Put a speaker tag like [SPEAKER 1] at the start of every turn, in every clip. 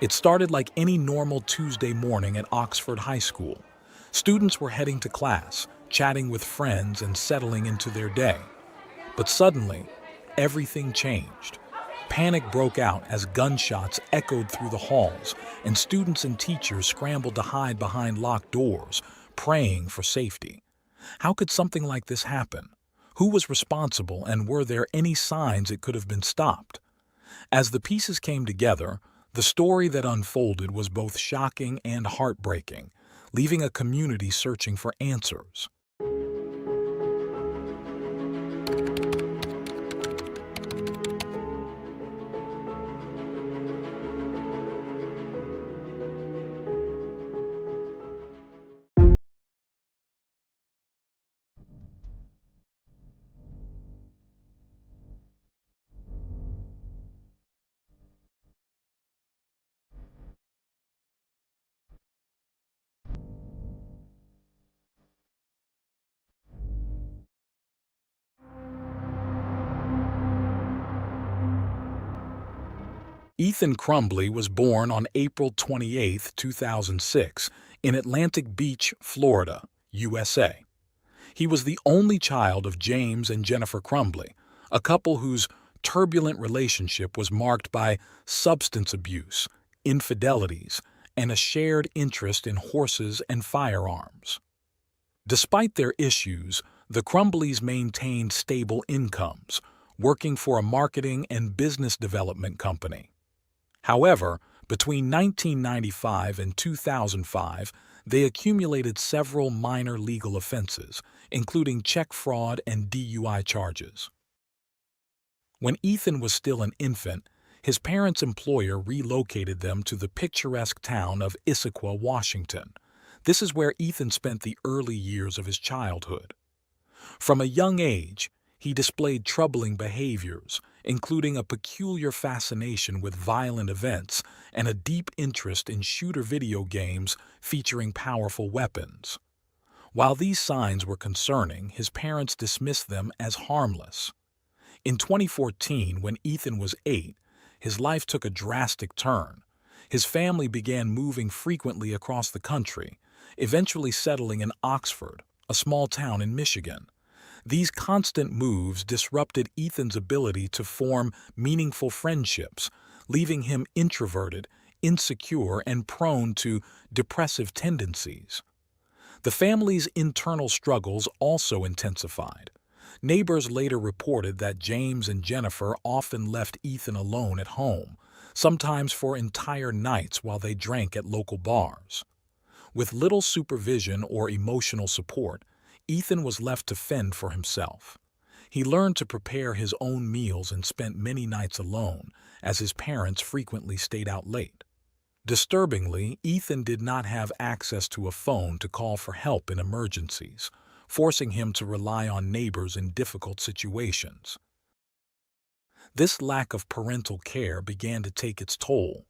[SPEAKER 1] It started like any normal Tuesday morning at Oxford High School. Students were heading to class, chatting with friends, and settling into their day. But suddenly, everything changed. Panic broke out as gunshots echoed through the halls, and students and teachers scrambled to hide behind locked doors, praying for safety. How could something like this happen? Who was responsible, and were there any signs it could have been stopped? As the pieces came together, the story that unfolded was both shocking and heartbreaking, leaving a community searching for answers. Ethan Crumbley was born on April 28, 2006, in Atlantic Beach, Florida, USA. He was the only child of James and Jennifer Crumbley, a couple whose turbulent relationship was marked by substance abuse, infidelities, and a shared interest in horses and firearms. Despite their issues, the Crumbleys maintained stable incomes, working for a marketing and business development company. However, between 1995 and 2005, they accumulated several minor legal offenses, including check fraud and DUI charges. When Ethan was still an infant, his parents' employer relocated them to the picturesque town of Issaquah, Washington. This is where Ethan spent the early years of his childhood. From a young age, he displayed troubling behaviors, including a peculiar fascination with violent events and a deep interest in shooter video games featuring powerful weapons. While these signs were concerning, his parents dismissed them as harmless. In 2014, when Ethan was 8, his life took a drastic turn. His family began moving frequently across the country, eventually settling in Oxford, a small town in Michigan. These constant moves disrupted Ethan's ability to form meaningful friendships, leaving him introverted, insecure, and prone to depressive tendencies. The family's internal struggles also intensified. Neighbors later reported that James and Jennifer often left Ethan alone at home, sometimes for entire nights while they drank at local bars. With little supervision or emotional support, Ethan was left to fend for himself. He learned to prepare his own meals and spent many nights alone, as his parents frequently stayed out late. Disturbingly, Ethan did not have access to a phone to call for help in emergencies, forcing him to rely on neighbors in difficult situations. This lack of parental care began to take its toll.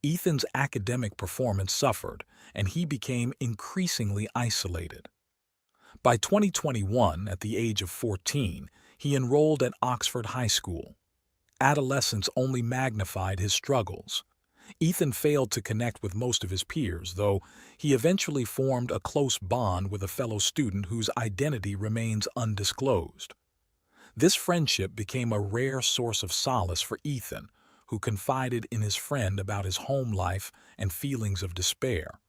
[SPEAKER 1] Ethan's academic performance suffered, and he became increasingly isolated. By 2021, at the age of 14, he enrolled at Oxford High School. Adolescence only magnified his struggles. Ethan failed to connect with most of his peers, though he eventually formed a close bond with a fellow student whose identity remains undisclosed. This friendship became a rare source of solace for Ethan, who confided in his friend about his home life and feelings of despair.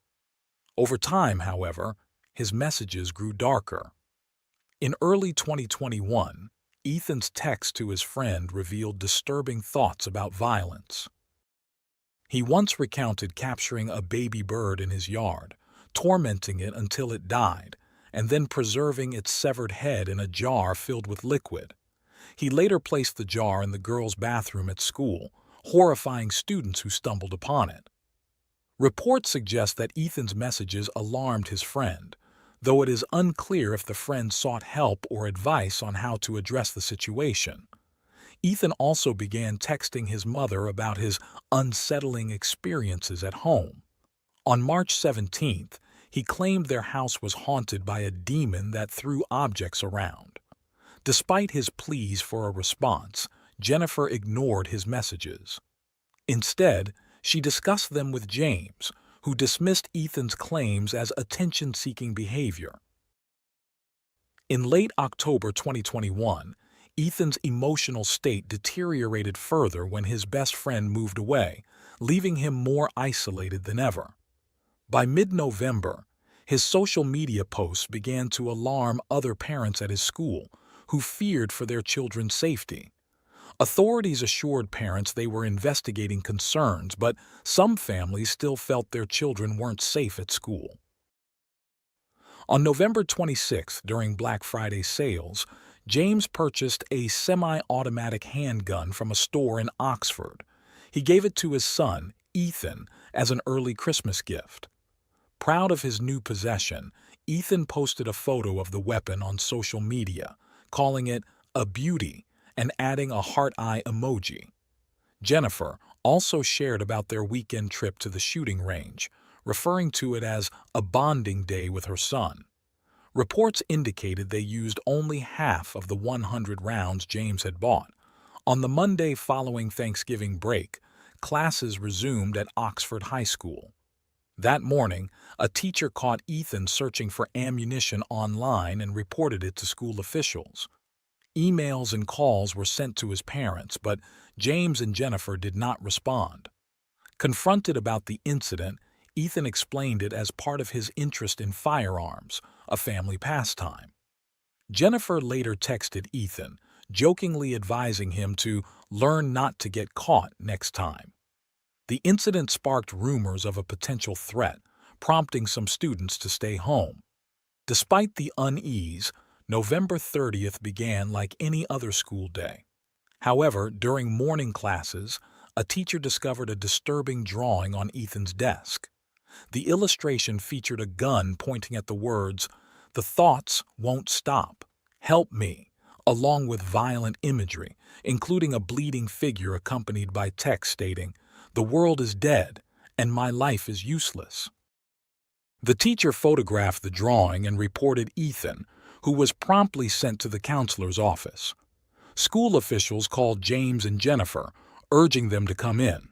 [SPEAKER 1] Over time, however, his messages grew darker. In early 2021, Ethan's text to his friend revealed disturbing thoughts about violence. He once recounted capturing a baby bird in his yard, tormenting it until it died, and then preserving its severed head in a jar filled with liquid. He later placed the jar in the girls' bathroom at school, horrifying students who stumbled upon it. Reports suggest that Ethan's messages alarmed his friend, though it is unclear if the friend sought help or advice on how to address the situation. Ethan also began texting his mother about his unsettling experiences at home. On March 17th, he claimed their house was haunted by a demon that threw objects around. Despite his pleas for a response, Jennifer ignored his messages. Instead, She discussed them with James, who dismissed Ethan's claims as attention-seeking behavior. In late October 2021, Ethan's emotional state deteriorated further when his best friend moved away, leaving him more isolated than ever. By mid-November, his social media posts began to alarm other parents at his school, who feared for their children's safety. Authorities assured parents they were investigating concerns, but some families still felt their children weren't safe at school. On November 26, during Black Friday sales, James purchased a semi-automatic handgun from a store in Oxford. He gave it to his son, Ethan, as an early Christmas gift. Proud of his new possession, Ethan posted a photo of the weapon on social media, calling it a beauty and adding a heart-eye emoji. Jennifer also shared about their weekend trip to the shooting range, referring to it as a bonding day with her son. Reports indicated they used only half of the 100 rounds James had bought. On the Monday following Thanksgiving break, classes resumed at Oxford High School. That morning, a teacher caught Ethan searching for ammunition online and reported it to school officials. Emails and calls were sent to his parents, but James and Jennifer did not respond. Confronted about the incident, Ethan explained it as part of his interest in firearms, a family pastime. Jennifer later texted Ethan, jokingly advising him to learn not to get caught next time. The incident sparked rumors of a potential threat, prompting some students to stay home. Despite the unease, November 30th began like any other school day. However, during morning classes, a teacher discovered a disturbing drawing on Ethan's desk. The illustration featured a gun pointing at the words, "The thoughts won't stop. Help me," along with violent imagery, including a bleeding figure accompanied by text stating, "The world is dead, and my life is useless." The teacher photographed the drawing and reported Ethan, who was promptly sent to the counselor's office. School officials called James and Jennifer, urging them to come in.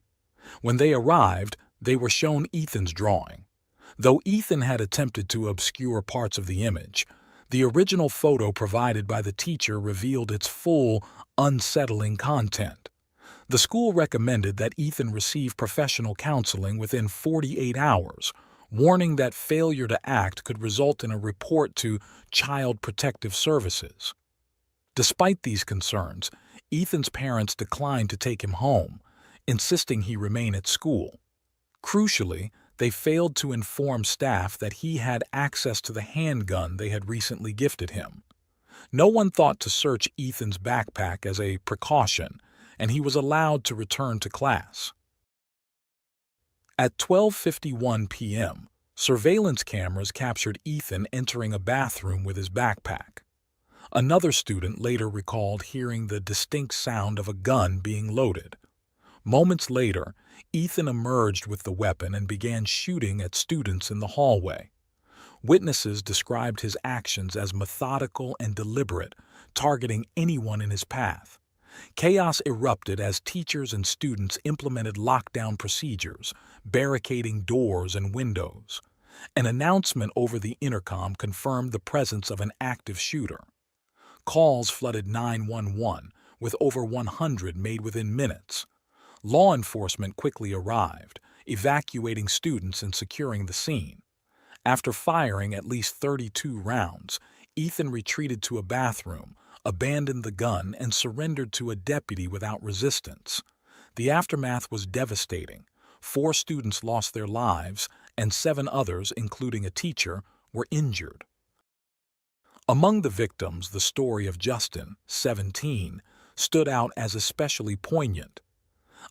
[SPEAKER 1] When they arrived, they were shown Ethan's drawing. Though Ethan had attempted to obscure parts of the image, the original photo provided by the teacher revealed its full, unsettling content. The school recommended that Ethan receive professional counseling within 48 hours, warning that failure to act could result in a report to Child Protective Services. Despite these concerns, Ethan's parents declined to take him home, insisting he remain at school. Crucially, they failed to inform staff that he had access to the handgun they had recently gifted him. No one thought to search Ethan's backpack as a precaution, and he was allowed to return to class. At 12:51 p.m., surveillance cameras captured Ethan entering a bathroom with his backpack. Another student later recalled hearing the distinct sound of a gun being loaded. Moments later, Ethan emerged with the weapon and began shooting at students in the hallway. Witnesses described his actions as methodical and deliberate, targeting anyone in his path. Chaos erupted as teachers and students implemented lockdown procedures, barricading doors and windows. An announcement over the intercom confirmed the presence of an active shooter. Calls flooded 911, with over 100 made within minutes. Law enforcement quickly arrived, evacuating students and securing the scene. After firing at least 32 rounds, Ethan retreated to a bathroom, abandoned the gun, and surrendered to a deputy without resistance. The aftermath was devastating. 4 students lost their lives, and 7 others, including a teacher, were injured. Among the victims, the story of Justin, 17, stood out as especially poignant.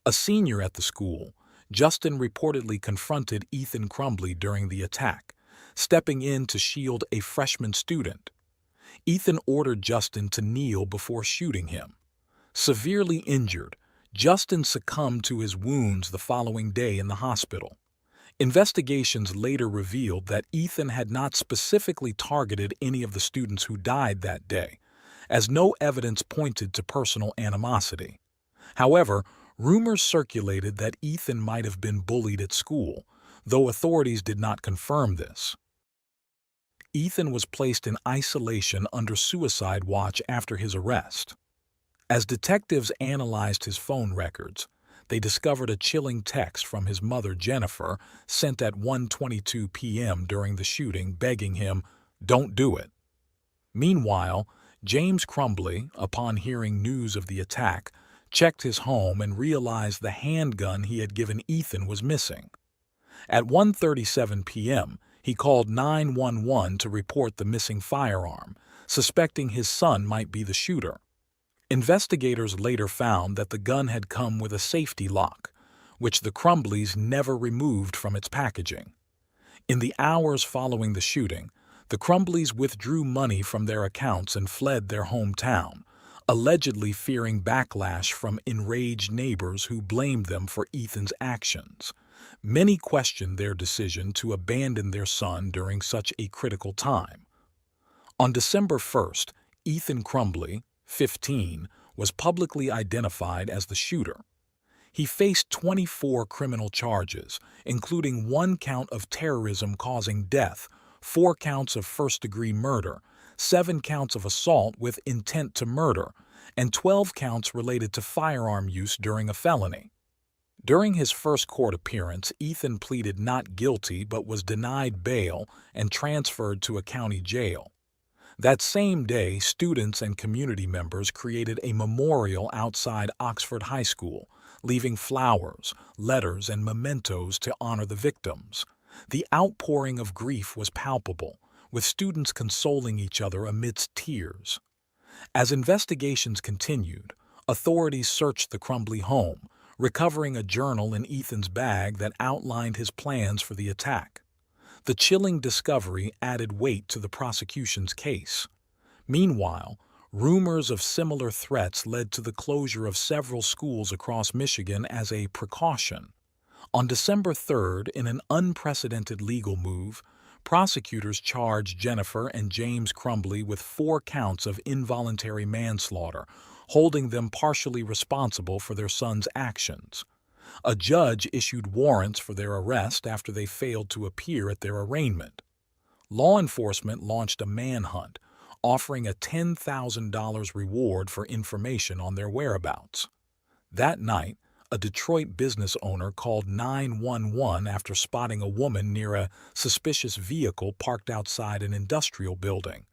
[SPEAKER 1] A senior at the school, Justin reportedly confronted Ethan Crumbley during the attack, stepping in to shield a freshman student. Ethan ordered Justin to kneel before shooting him. Severely injured, Justin succumbed to his wounds the following day in the hospital. Investigations later revealed that Ethan had not specifically targeted any of the students who died that day, as no evidence pointed to personal animosity. However, Rumors circulated that Ethan might have been bullied at school, though authorities did not confirm this. Ethan was placed in isolation under suicide watch after his arrest. As detectives analyzed his phone records, they discovered a chilling text from his mother, Jennifer, sent at 1:22 p.m. during the shooting, begging him, "Don't do it." Meanwhile, James Crumbley, upon hearing news of the attack, checked his home and realized the handgun he had given Ethan was missing. At 1:37 p.m., he called 911 to report the missing firearm, suspecting his son might be the shooter. Investigators later found that the gun had come with a safety lock, which the Crumbleys never removed from its packaging. In the hours following the shooting, the Crumbleys withdrew money from their accounts and fled their hometown, allegedly fearing backlash from enraged neighbors who blamed them for Ethan's actions. Many questioned their decision to abandon their son during such a critical time. On December 1st, Ethan Crumbley, 15, was publicly identified as the shooter. He faced 24 criminal charges, including 1 count of terrorism causing death, 4 counts of first-degree murder, 7 counts of assault with intent to murder, and 12 counts related to firearm use during a felony. During his first court appearance, Ethan pleaded not guilty but was denied bail and transferred to a county jail. That same day, students and community members created a memorial outside Oxford High School, leaving flowers, letters, and mementos to honor the victims. The outpouring of grief was palpable, with students consoling each other amidst tears. As investigations continued, authorities searched the Crumbley home, recovering a journal in Ethan's bag that outlined his plans for the attack. The chilling discovery added weight to the prosecution's case. Meanwhile, rumors of similar threats led to the closure of several schools across Michigan as a precaution. On December 3rd, in an unprecedented legal move, prosecutors charged Jennifer and James Crumbley with 4 counts of involuntary manslaughter, holding them partially responsible for their son's actions. A judge issued warrants for their arrest after they failed to appear at their arraignment. Law enforcement launched a manhunt, offering a $10,000 reward for information on their whereabouts. That night, a Detroit business owner called 911 after spotting a woman near a suspicious vehicle parked outside an industrial building.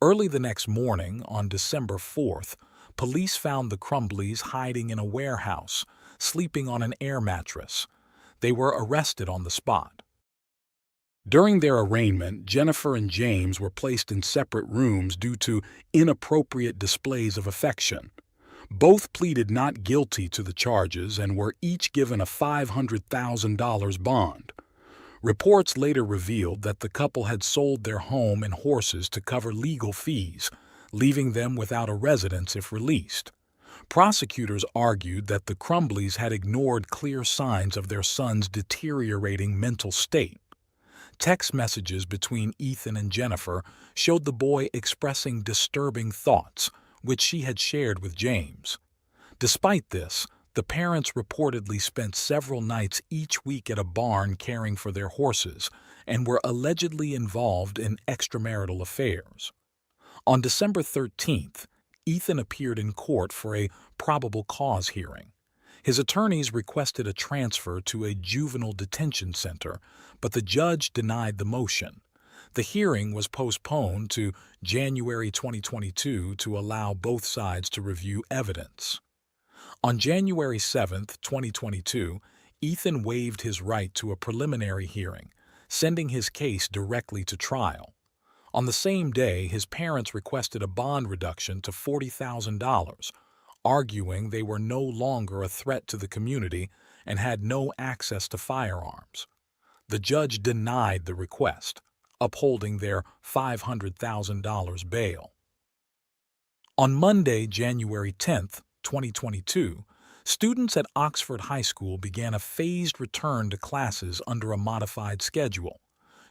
[SPEAKER 1] Early the next morning, on December 4th, police found the Crumbleys hiding in a warehouse, sleeping on an air mattress. They were arrested on the spot. During their arraignment, Jennifer and James were placed in separate rooms due to inappropriate displays of affection. Both pleaded not guilty to the charges and were each given a $500,000 bond. Reports later revealed that the couple had sold their home and horses to cover legal fees, leaving them without a residence if released. Prosecutors argued that the Crumbleys had ignored clear signs of their son's deteriorating mental state. Text messages between Ethan and Jennifer showed the boy expressing disturbing thoughts, which she had shared with James. Despite this, the parents reportedly spent several nights each week at a barn caring for their horses and were allegedly involved in extramarital affairs. On December 13th, Ethan appeared in court for a probable cause hearing. His attorneys requested a transfer to a juvenile detention center, but the judge denied the motion. The hearing was postponed to January 2022 to allow both sides to review evidence. On January 7, 2022, Ethan waived his right to a preliminary hearing, sending his case directly to trial. On the same day, his parents requested a bond reduction to $40,000, arguing they were no longer a threat to the community and had no access to firearms. The judge denied the request, upholding their $500,000 bail. On Monday, January 10, 2022, students at Oxford High School began a phased return to classes under a modified schedule.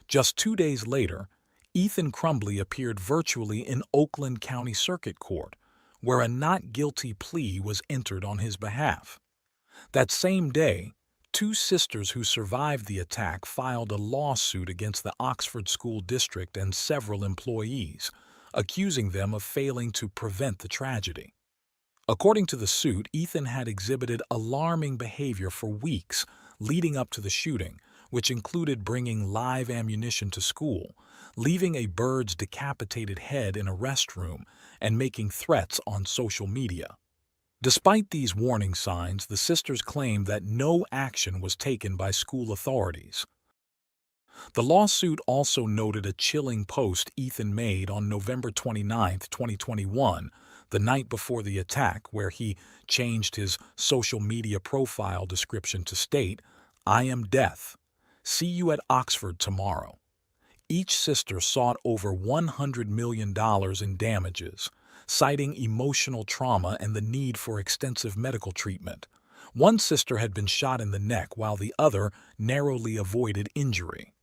[SPEAKER 1] Just 2 days later, Ethan Crumbley appeared virtually in Oakland County Circuit Court, where a not guilty plea was entered on his behalf. That same day, two sisters who survived the attack filed a lawsuit against the Oxford School District and several employees, accusing them of failing to prevent the tragedy. According to the suit, Ethan had exhibited alarming behavior for weeks leading up to the shooting, which included bringing live ammunition to school, leaving a bird's decapitated head in a restroom, and making threats on social media. Despite these warning signs, the sisters claimed that no action was taken by school authorities. The lawsuit also noted a chilling post Ethan made on November 29, 2021, the night before the attack, where he changed his social media profile description to state, "I am death. See you at Oxford tomorrow." Each sister sought over $100 million in damages, citing emotional trauma and the need for extensive medical treatment. One sister had been shot in the neck while the other narrowly avoided injury.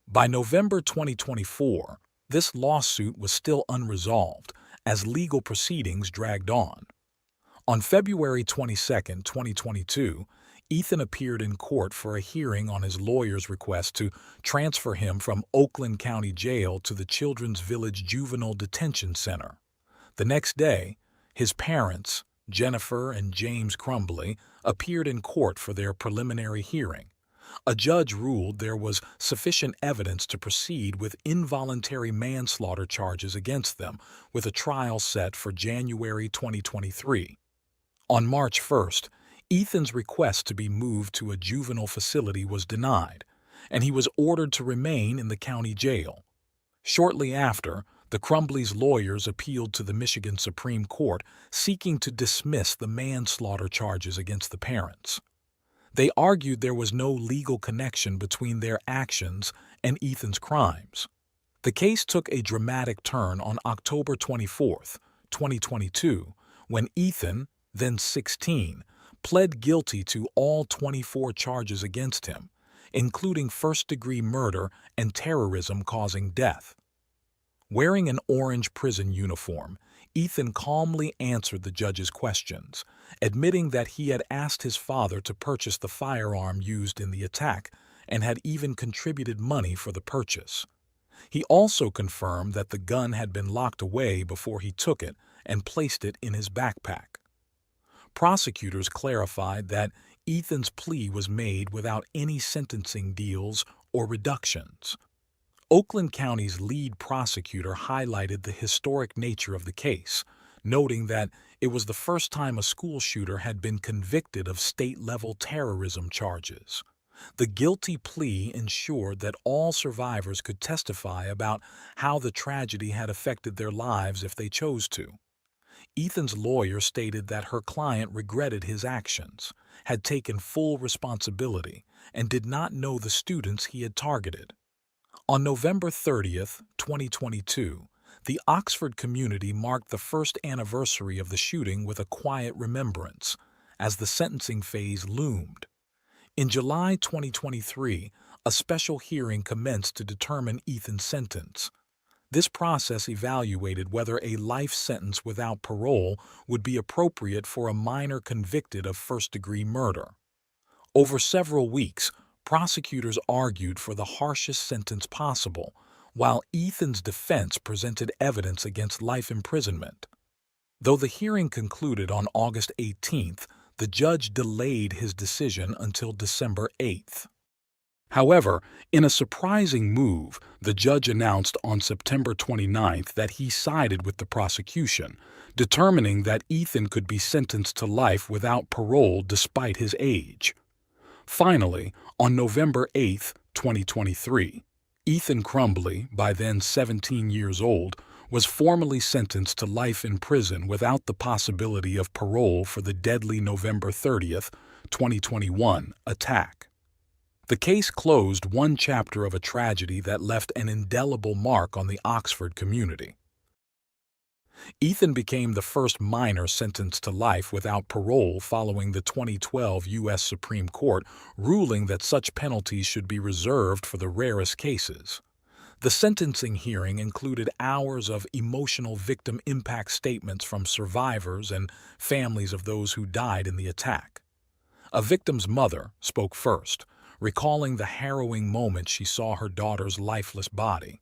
[SPEAKER 1] By November 2024, this lawsuit was still unresolved as legal proceedings dragged on. On February 22, 2022, Ethan appeared in court for a hearing on his lawyer's request to transfer him from Oakland County Jail to the Children's Village Juvenile Detention Center. The next day, his parents, Jennifer and James Crumbley, appeared in court for their preliminary hearing. A judge ruled there was sufficient evidence to proceed with involuntary manslaughter charges against them, with a trial set for January 2023. On March 1st, Ethan's request to be moved to a juvenile facility was denied, and he was ordered to remain in the county jail. Shortly after, the Crumbleys' lawyers appealed to the Michigan Supreme Court, seeking to dismiss the manslaughter charges against the parents. They argued there was no legal connection between their actions and Ethan's crimes. The case took a dramatic turn on October 24, 2022, when Ethan, then 16, pled guilty to all 24 charges against him, including first-degree murder and terrorism causing death. Wearing an orange prison uniform, Ethan calmly answered the judge's questions, admitting that he had asked his father to purchase the firearm used in the attack and had even contributed money for the purchase. He also confirmed that the gun had been locked away before he took it and placed it in his backpack. Prosecutors clarified that Ethan's plea was made without any sentencing deals or reductions. Oakland County's lead prosecutor highlighted the historic nature of the case, noting that it was the first time a school shooter had been convicted of state-level terrorism charges. The guilty plea ensured that all survivors could testify about how the tragedy had affected their lives if they chose to. Ethan's lawyer stated that her client regretted his actions, had taken full responsibility, and did not know the students he had targeted. On November 30, 2022, the Oxford community marked the first anniversary of the shooting with a quiet remembrance, as the sentencing phase loomed. In July 2023, a special hearing commenced to determine Ethan's sentence. This process evaluated whether a life sentence without parole would be appropriate for a minor convicted of first-degree murder. Over several weeks, prosecutors argued for the harshest sentence possible, while Ethan's defense presented evidence against life imprisonment. Though the hearing concluded on August 18th, the judge delayed his decision until December 8th. However, in a surprising move, the judge announced on September 29th that he sided with the prosecution, determining that Ethan could be sentenced to life without parole despite his age. Finally, on November 8, 2023, Ethan Crumbley, by then 17 years old, was formally sentenced to life in prison without the possibility of parole for the deadly November 30, 2021 attack. The case closed one chapter of a tragedy that left an indelible mark on the Oxford community. Ethan became the first minor sentenced to life without parole following the 2012 U.S. Supreme Court ruling that such penalties should be reserved for the rarest cases. The sentencing hearing included hours of emotional victim impact statements from survivors and families of those who died in the attack. A victim's mother spoke first, recalling the harrowing moment she saw her daughter's lifeless body.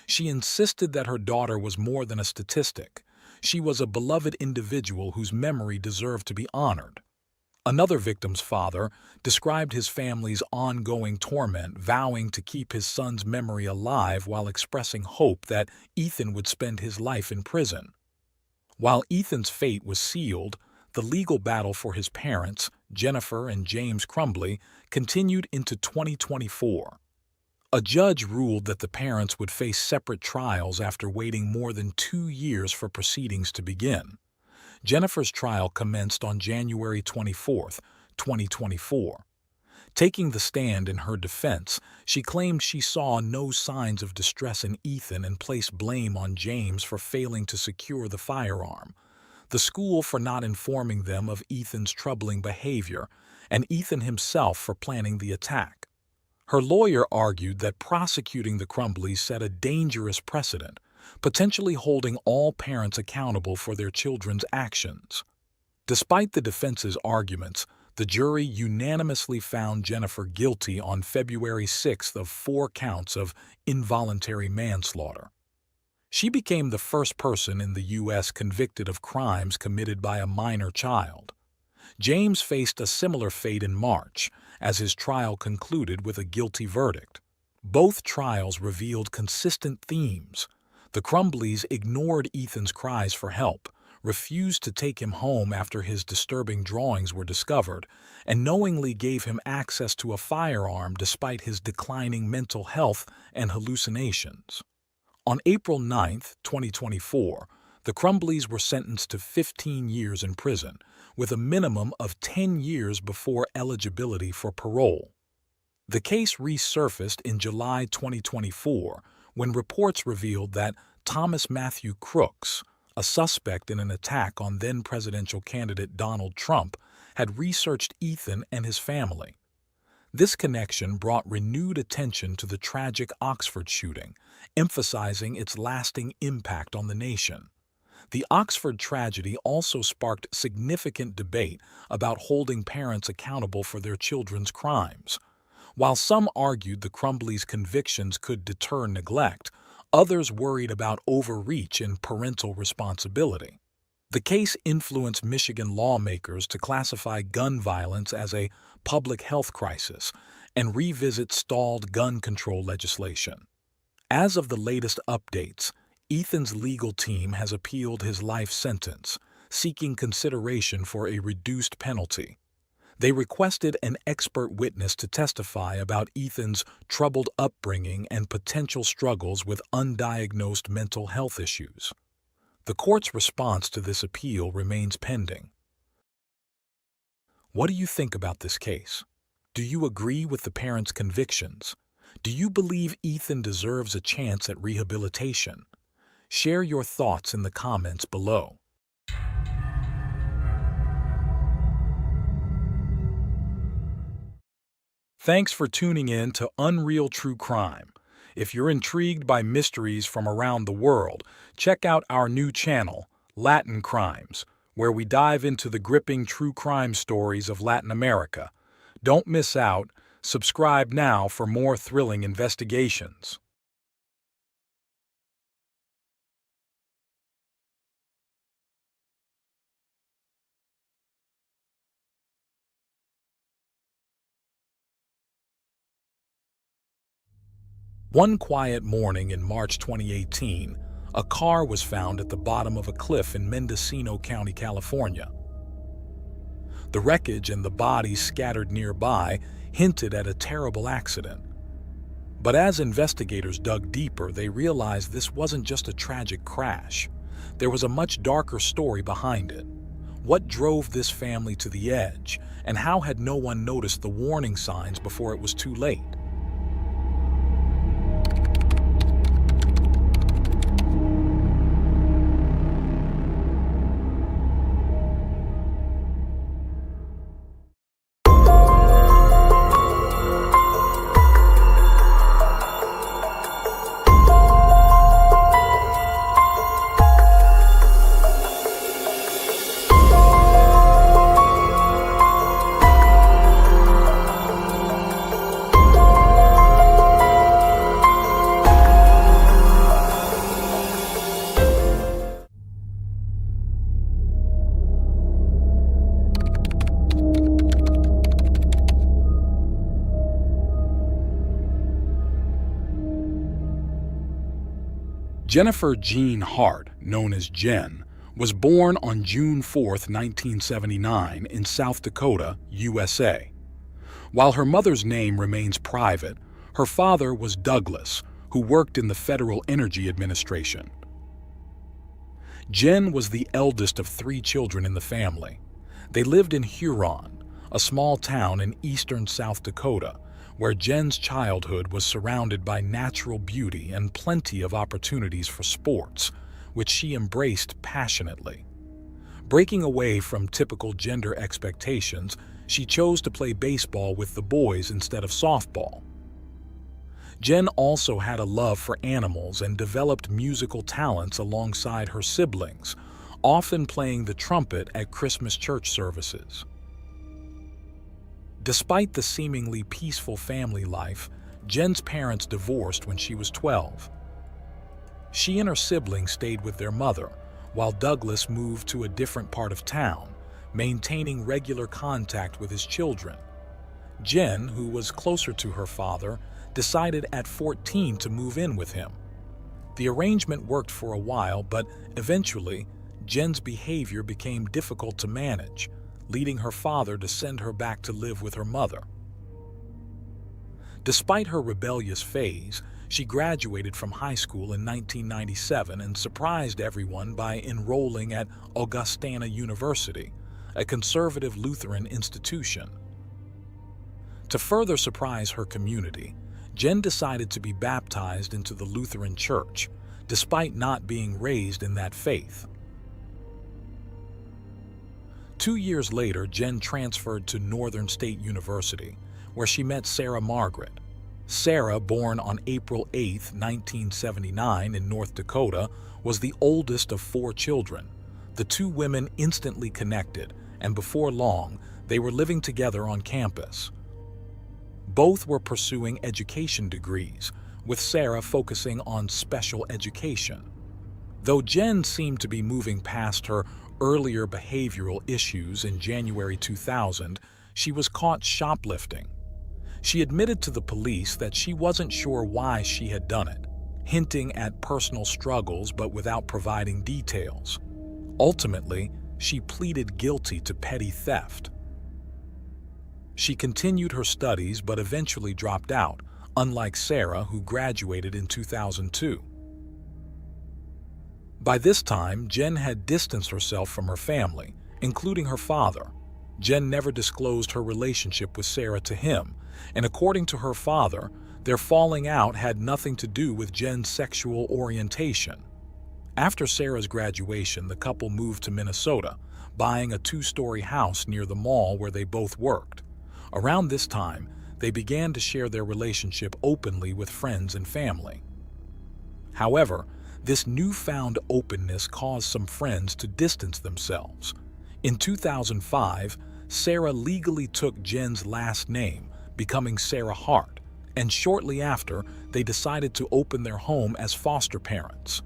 [SPEAKER 1] She insisted that her daughter was more than a statistic. She was a beloved individual whose memory deserved to be honored. Another victim's father described his family's ongoing torment, vowing to keep his son's memory alive while expressing hope that Ethan would spend his life in prison. While Ethan's fate was sealed, the legal battle for his parents, Jennifer and James Crumbley, continued into 2024. A judge ruled that the parents would face separate trials after waiting more than 2 years for proceedings to begin. Jennifer's trial commenced on January 24, 2024. Taking the stand in her defense, she claimed she saw no signs of distress in Ethan and placed blame on James for failing to secure the firearm, the school for not informing them of Ethan's troubling behavior, and Ethan himself for planning the attack. Her lawyer argued that prosecuting the Crumbleys set a dangerous precedent, potentially holding all parents accountable for their children's actions. Despite the defense's arguments, the jury unanimously found Jennifer guilty on February 6 of 4 counts of involuntary manslaughter. She became the first person in the U.S. convicted of crimes committed by a minor child. James faced a similar fate in March, as his trial concluded with a guilty verdict. Both trials revealed consistent themes. The Crumbleys ignored Ethan's cries for help, refused to take him home after his disturbing drawings were discovered, and knowingly gave him access to a firearm despite his declining mental health and hallucinations. On April 9, 2024, the Crumbleys were sentenced to 15 years in prison, with a minimum of 10 years before eligibility for parole. The case resurfaced in July 2024 when reports revealed that Thomas Matthew Crooks, a suspect in an attack on then-presidential candidate Donald Trump, had researched Ethan and his family. This connection brought renewed attention to the tragic Oxford shooting, emphasizing its lasting impact on the nation. The Oxford tragedy also sparked significant debate about holding parents accountable for their children's crimes. While some argued the Crumbleys' convictions could deter neglect, others worried about overreach in parental responsibility. The case influenced Michigan lawmakers to classify gun violence as a public health crisis and revisit stalled gun control legislation. As of the latest updates, Ethan's legal team has appealed his life sentence, seeking consideration for a reduced penalty. They requested an expert witness to testify about Ethan's troubled upbringing and potential struggles with undiagnosed mental health issues. The court's response to this appeal remains pending. What do you think about this case? Do you agree with the parents' convictions? Do you believe Ethan deserves a chance at rehabilitation? Share your thoughts in the comments below. Thanks for tuning in to Unreal True Crime. If you're intrigued by mysteries from around the world, check out our new channel, Latin Crimes, where we dive into the gripping true crime stories of Latin America. Don't miss out. Subscribe now for more thrilling investigations. One quiet morning in March 2018, a car was found at the bottom of a cliff in Mendocino County, California. The wreckage and the bodies scattered nearby hinted at a terrible accident. But as investigators dug deeper, they realized this wasn't just a tragic crash. There was a much darker story behind it. What drove this family to the edge, and how had no one noticed the warning signs before it was too late? Jennifer Jean Hart, known as Jen, was born on June 4, 1979 in South Dakota, USA. While her mother's name remains private, her father was Douglas, who worked in the Federal Energy Administration. Jen was the eldest of 3 children in the family. They lived in Huron, a small town in eastern South Dakota, where Jen's childhood was surrounded by natural beauty and plenty of opportunities for sports, which she embraced passionately. Breaking away from typical gender expectations, she chose to play baseball with the boys instead of softball. Jen also had a love for animals and developed musical talents alongside her siblings, often playing the trumpet at Christmas church services. Despite the seemingly peaceful family life, Jen's parents divorced when she was 12. She and her siblings stayed with their mother, while Douglas moved to a different part of town, maintaining regular contact with his children. Jen, who was closer to her father, decided at 14 to move in with him. The arrangement worked for a while, but eventually, Jen's behavior became difficult to manage, leading her father to send her back to live with her mother. Despite her rebellious phase, she graduated from high school in 1997 and surprised everyone by enrolling at Augustana University, a conservative Lutheran institution. To further surprise her community, Jen decided to be baptized into the Lutheran Church, despite not being raised in that faith. 2 years later, Jen transferred to Northern State University, where she met Sarah Margaret. Sarah, born on April 8, 1979 in North Dakota, was the oldest of 4 children. The 2 women instantly connected, and before long, they were living together on campus. Both were pursuing education degrees, with Sarah focusing on special education. Though Jen seemed to be moving past her earlier behavioral issues in January 2000, she was caught shoplifting. She admitted to the police that she wasn't sure why she had done it, hinting at personal struggles but without providing details. Ultimately, she pleaded guilty to petty theft. She continued her studies but eventually dropped out, unlike Sarah, who graduated in 2002. By this time, Jen had distanced herself from her family, including her father. Jen never disclosed her relationship with Sarah to him, and according to her father, their falling out had nothing to do with Jen's sexual orientation. After Sarah's graduation, the couple moved to Minnesota, buying a 2-story house near the mall where they both worked. Around this time, they began to share their relationship openly with friends and family. However, this newfound openness caused some friends to distance themselves. In 2005, Sarah legally took Jen's last name, becoming Sarah Hart, and shortly after, they decided to open their home as foster parents.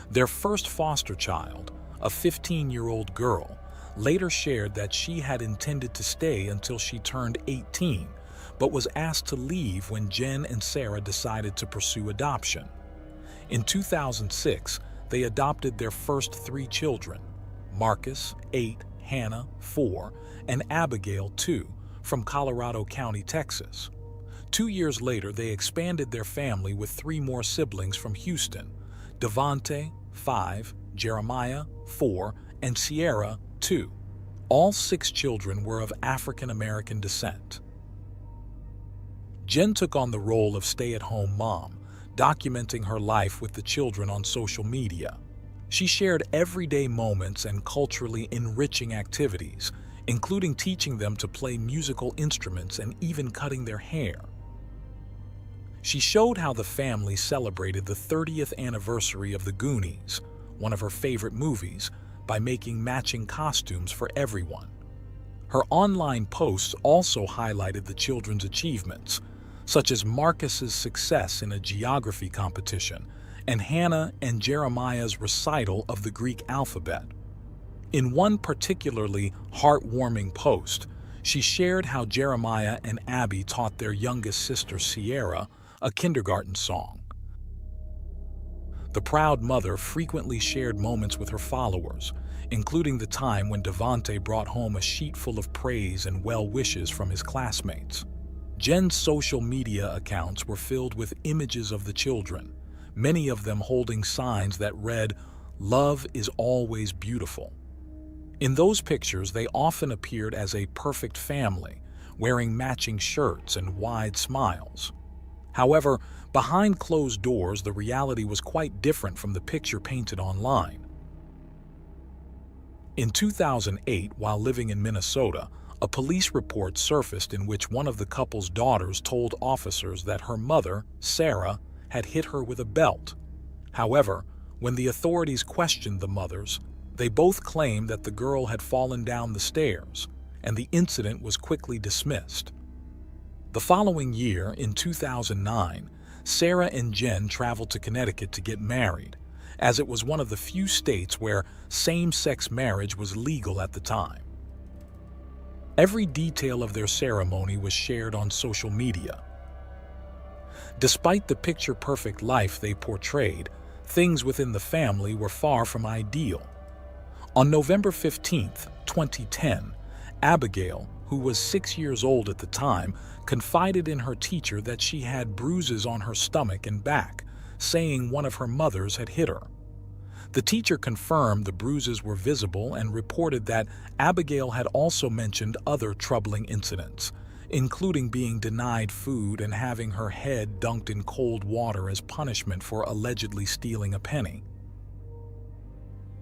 [SPEAKER 1] Their first foster child, a 15-year-old girl, later shared that she had intended to stay until she turned 18, but was asked to leave when Jen and Sarah decided to pursue adoption. In 2006, they adopted their first 3 children, Marcus, 8, Hannah, 4, and Abigail, 2, from Colorado County, Texas. 2 years later, they expanded their family with 3 more siblings from Houston, Devonte, 5, Jeremiah, 4, and Sierra, 2. All 6 children were of African American descent. Jen took on the role of stay-at-home mom, documenting her life with the children on social media. She shared everyday moments and culturally enriching activities, including teaching them to play musical instruments and even cutting their hair. She showed how the family celebrated the 30th anniversary of The Goonies, one of her favorite movies, by making matching costumes for everyone. Her online posts also highlighted the children's achievements, such as Marcus's success in a geography competition and Hannah and Jeremiah's recital of the Greek alphabet. In one particularly heartwarming post, she shared how Jeremiah and Abby taught their youngest sister Sierra a kindergarten song. The proud mother frequently shared moments with her followers, including the time when Devante brought home a sheet full of praise and well wishes from his classmates. Jen's social media accounts were filled with images of the children, many of them holding signs that read, "Love is always beautiful." In those pictures, they often appeared as a perfect family, wearing matching shirts and wide smiles. However, behind closed doors, the reality was quite different from the picture painted online. In 2008, while living in Minnesota, a police report surfaced in which one of the couple's daughters told officers that her mother, Sarah, had hit her with a belt. However, when the authorities questioned the mothers, they both claimed that the girl had fallen down the stairs, and the incident was quickly dismissed. The following year, in 2009, Sarah and Jen traveled to Connecticut to get married, as it was one of the few states where same-sex marriage was legal at the time. Every detail of their ceremony was shared on social media. Despite the picture-perfect life they portrayed, things within the family were far from ideal. On November 15, 2010, Abigail, who was 6 years old at the time, confided in her teacher that she had bruises on her stomach and back, saying one of her mothers had hit her. The teacher confirmed the bruises were visible and reported that Abigail had also mentioned other troubling incidents, including being denied food and having her head dunked in cold water as punishment for allegedly stealing a penny.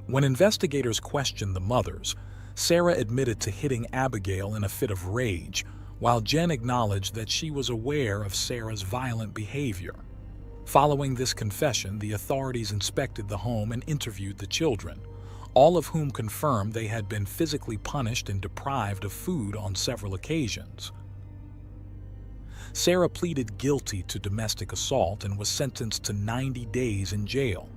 [SPEAKER 1] When investigators questioned the mothers, Sarah admitted to hitting Abigail in a fit of rage, while Jen acknowledged that she was aware of Sarah's violent behavior. Following this confession, the authorities inspected the home and interviewed the children, all of whom confirmed they had been physically punished and deprived of food on several occasions. Sarah pleaded guilty to domestic assault and was sentenced to 90 days in jail.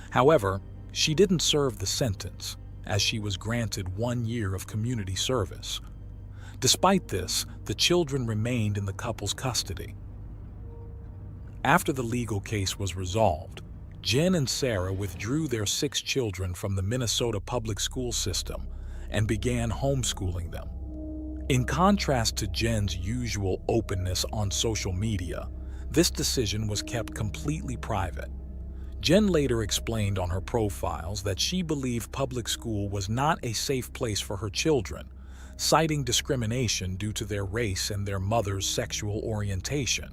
[SPEAKER 1] However, she didn't serve the sentence, as she was granted 1 year of community service. Despite this, the children remained in the couple's custody. After the legal case was resolved, Jen and Sarah withdrew their 6 children from the Minnesota public school system and began homeschooling them. In contrast to Jen's usual openness on social media, this decision was kept completely private. Jen later explained on her profiles that she believed public school was not a safe place for her children, citing discrimination due to their race and their mother's sexual orientation.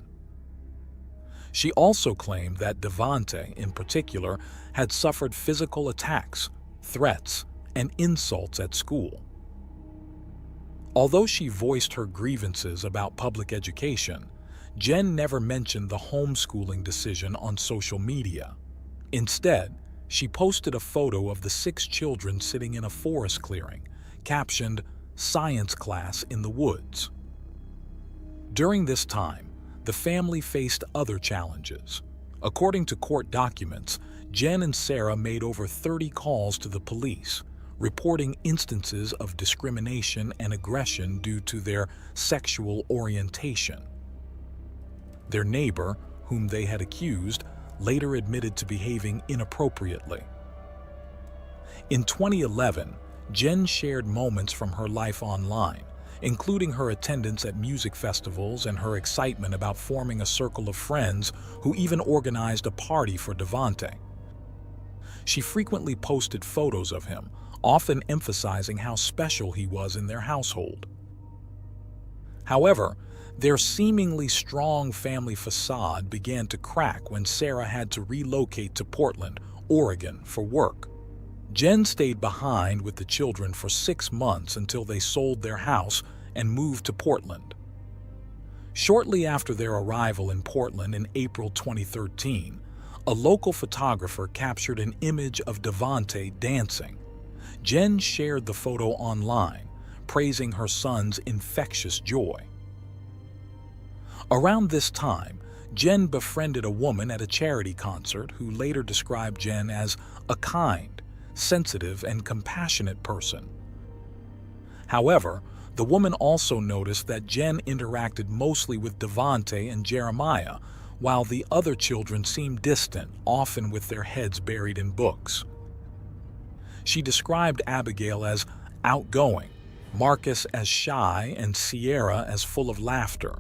[SPEAKER 1] She also claimed that Devante, in particular, had suffered physical attacks, threats, and insults at school. Although she voiced her grievances about public education, Jen never mentioned the homeschooling decision on social media. Instead, she posted a photo of the 6 children sitting in a forest clearing, captioned, "Science Class in the Woods." During this time, the family faced other challenges. According to court documents, Jen and Sarah made over 30 calls to the police, reporting instances of discrimination and aggression due to their sexual orientation. Their neighbor, whom they had accused, later admitted to behaving inappropriately. In 2011, Jen shared moments from her life online, including her attendance at music festivals and her excitement about forming a circle of friends who even organized a party for Devante. She frequently posted photos of him, often emphasizing how special he was in their household. However, their seemingly strong family facade began to crack when Sarah had to relocate to Portland, Oregon, for work. Jen stayed behind with the children for 6 months until they sold their house and moved to Portland. Shortly after their arrival in Portland in April 2013, a local photographer captured an image of Devante dancing. Jen shared the photo online, praising her son's infectious joy. Around this time, Jen befriended a woman at a charity concert who later described Jen as a kind, sensitive, and compassionate person. However, the woman also noticed that Jen interacted mostly with Devante and Jeremiah, while the other children seemed distant, often with their heads buried in books. She described Abigail as outgoing, Marcus as shy, and Sierra as full of laughter.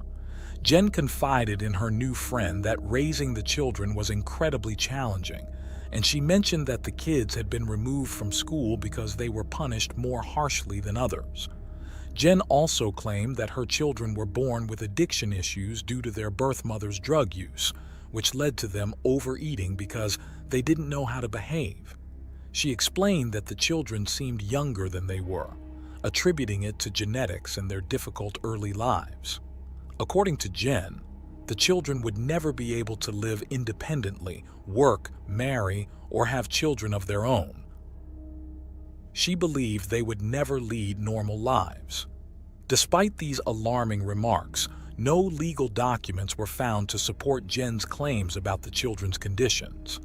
[SPEAKER 1] Jen confided in her new friend that raising the children was incredibly challenging, and she mentioned that the kids had been removed from school because they were punished more harshly than others. Jen also claimed that her children were born with addiction issues due to their birth mother's drug use, which led to them overeating because they didn't know how to behave. She explained that the children seemed younger than they were, attributing it to genetics and their difficult early lives. According to Jen, the children would never be able to live independently, work, marry, or have children of their own. She believed they would never lead normal lives. Despite these alarming remarks, no legal documents were found to support Jen's claims about the children's conditions.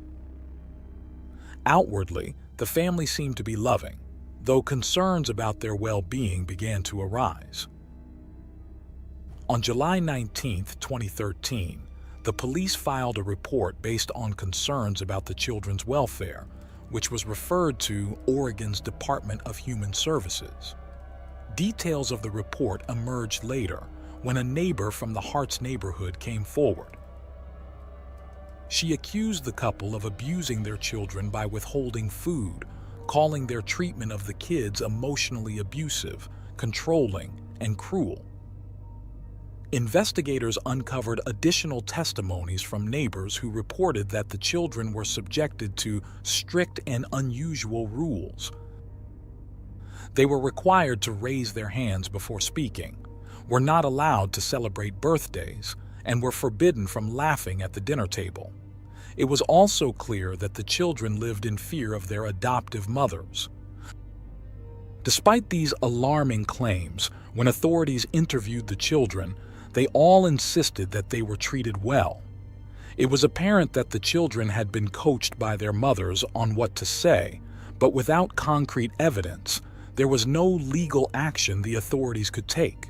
[SPEAKER 1] Outwardly, the family seemed to be loving, though concerns about their well-being began to arise. On July 19, 2013, the police filed a report based on concerns about the children's welfare, which was referred to Oregon's Department of Human Services. Details of the report emerged later when a neighbor from the Harts neighborhood came forward. She accused the couple of abusing their children by withholding food, calling their treatment of the kids emotionally abusive, controlling, and cruel. Investigators uncovered additional testimonies from neighbors who reported that the children were subjected to strict and unusual rules. They were required to raise their hands before speaking, were not allowed to celebrate birthdays, and were forbidden from laughing at the dinner table. It was also clear that the children lived in fear of their adoptive mothers. Despite these alarming claims, when authorities interviewed the children, they all insisted that they were treated well. It was apparent that the children had been coached by their mothers on what to say, but without concrete evidence, there was no legal action the authorities could take.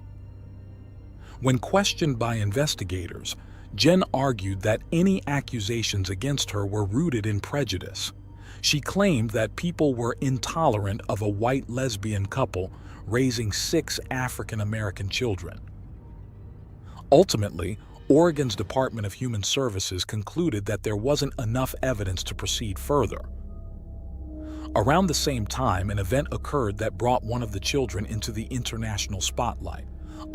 [SPEAKER 1] When questioned by investigators, Jen argued that any accusations against her were rooted in prejudice. She claimed that people were intolerant of a white lesbian couple raising 6 African-American children. Ultimately, Oregon's Department of Human Services concluded that there wasn't enough evidence to proceed further. Around the same time, an event occurred that brought one of the children into the international spotlight,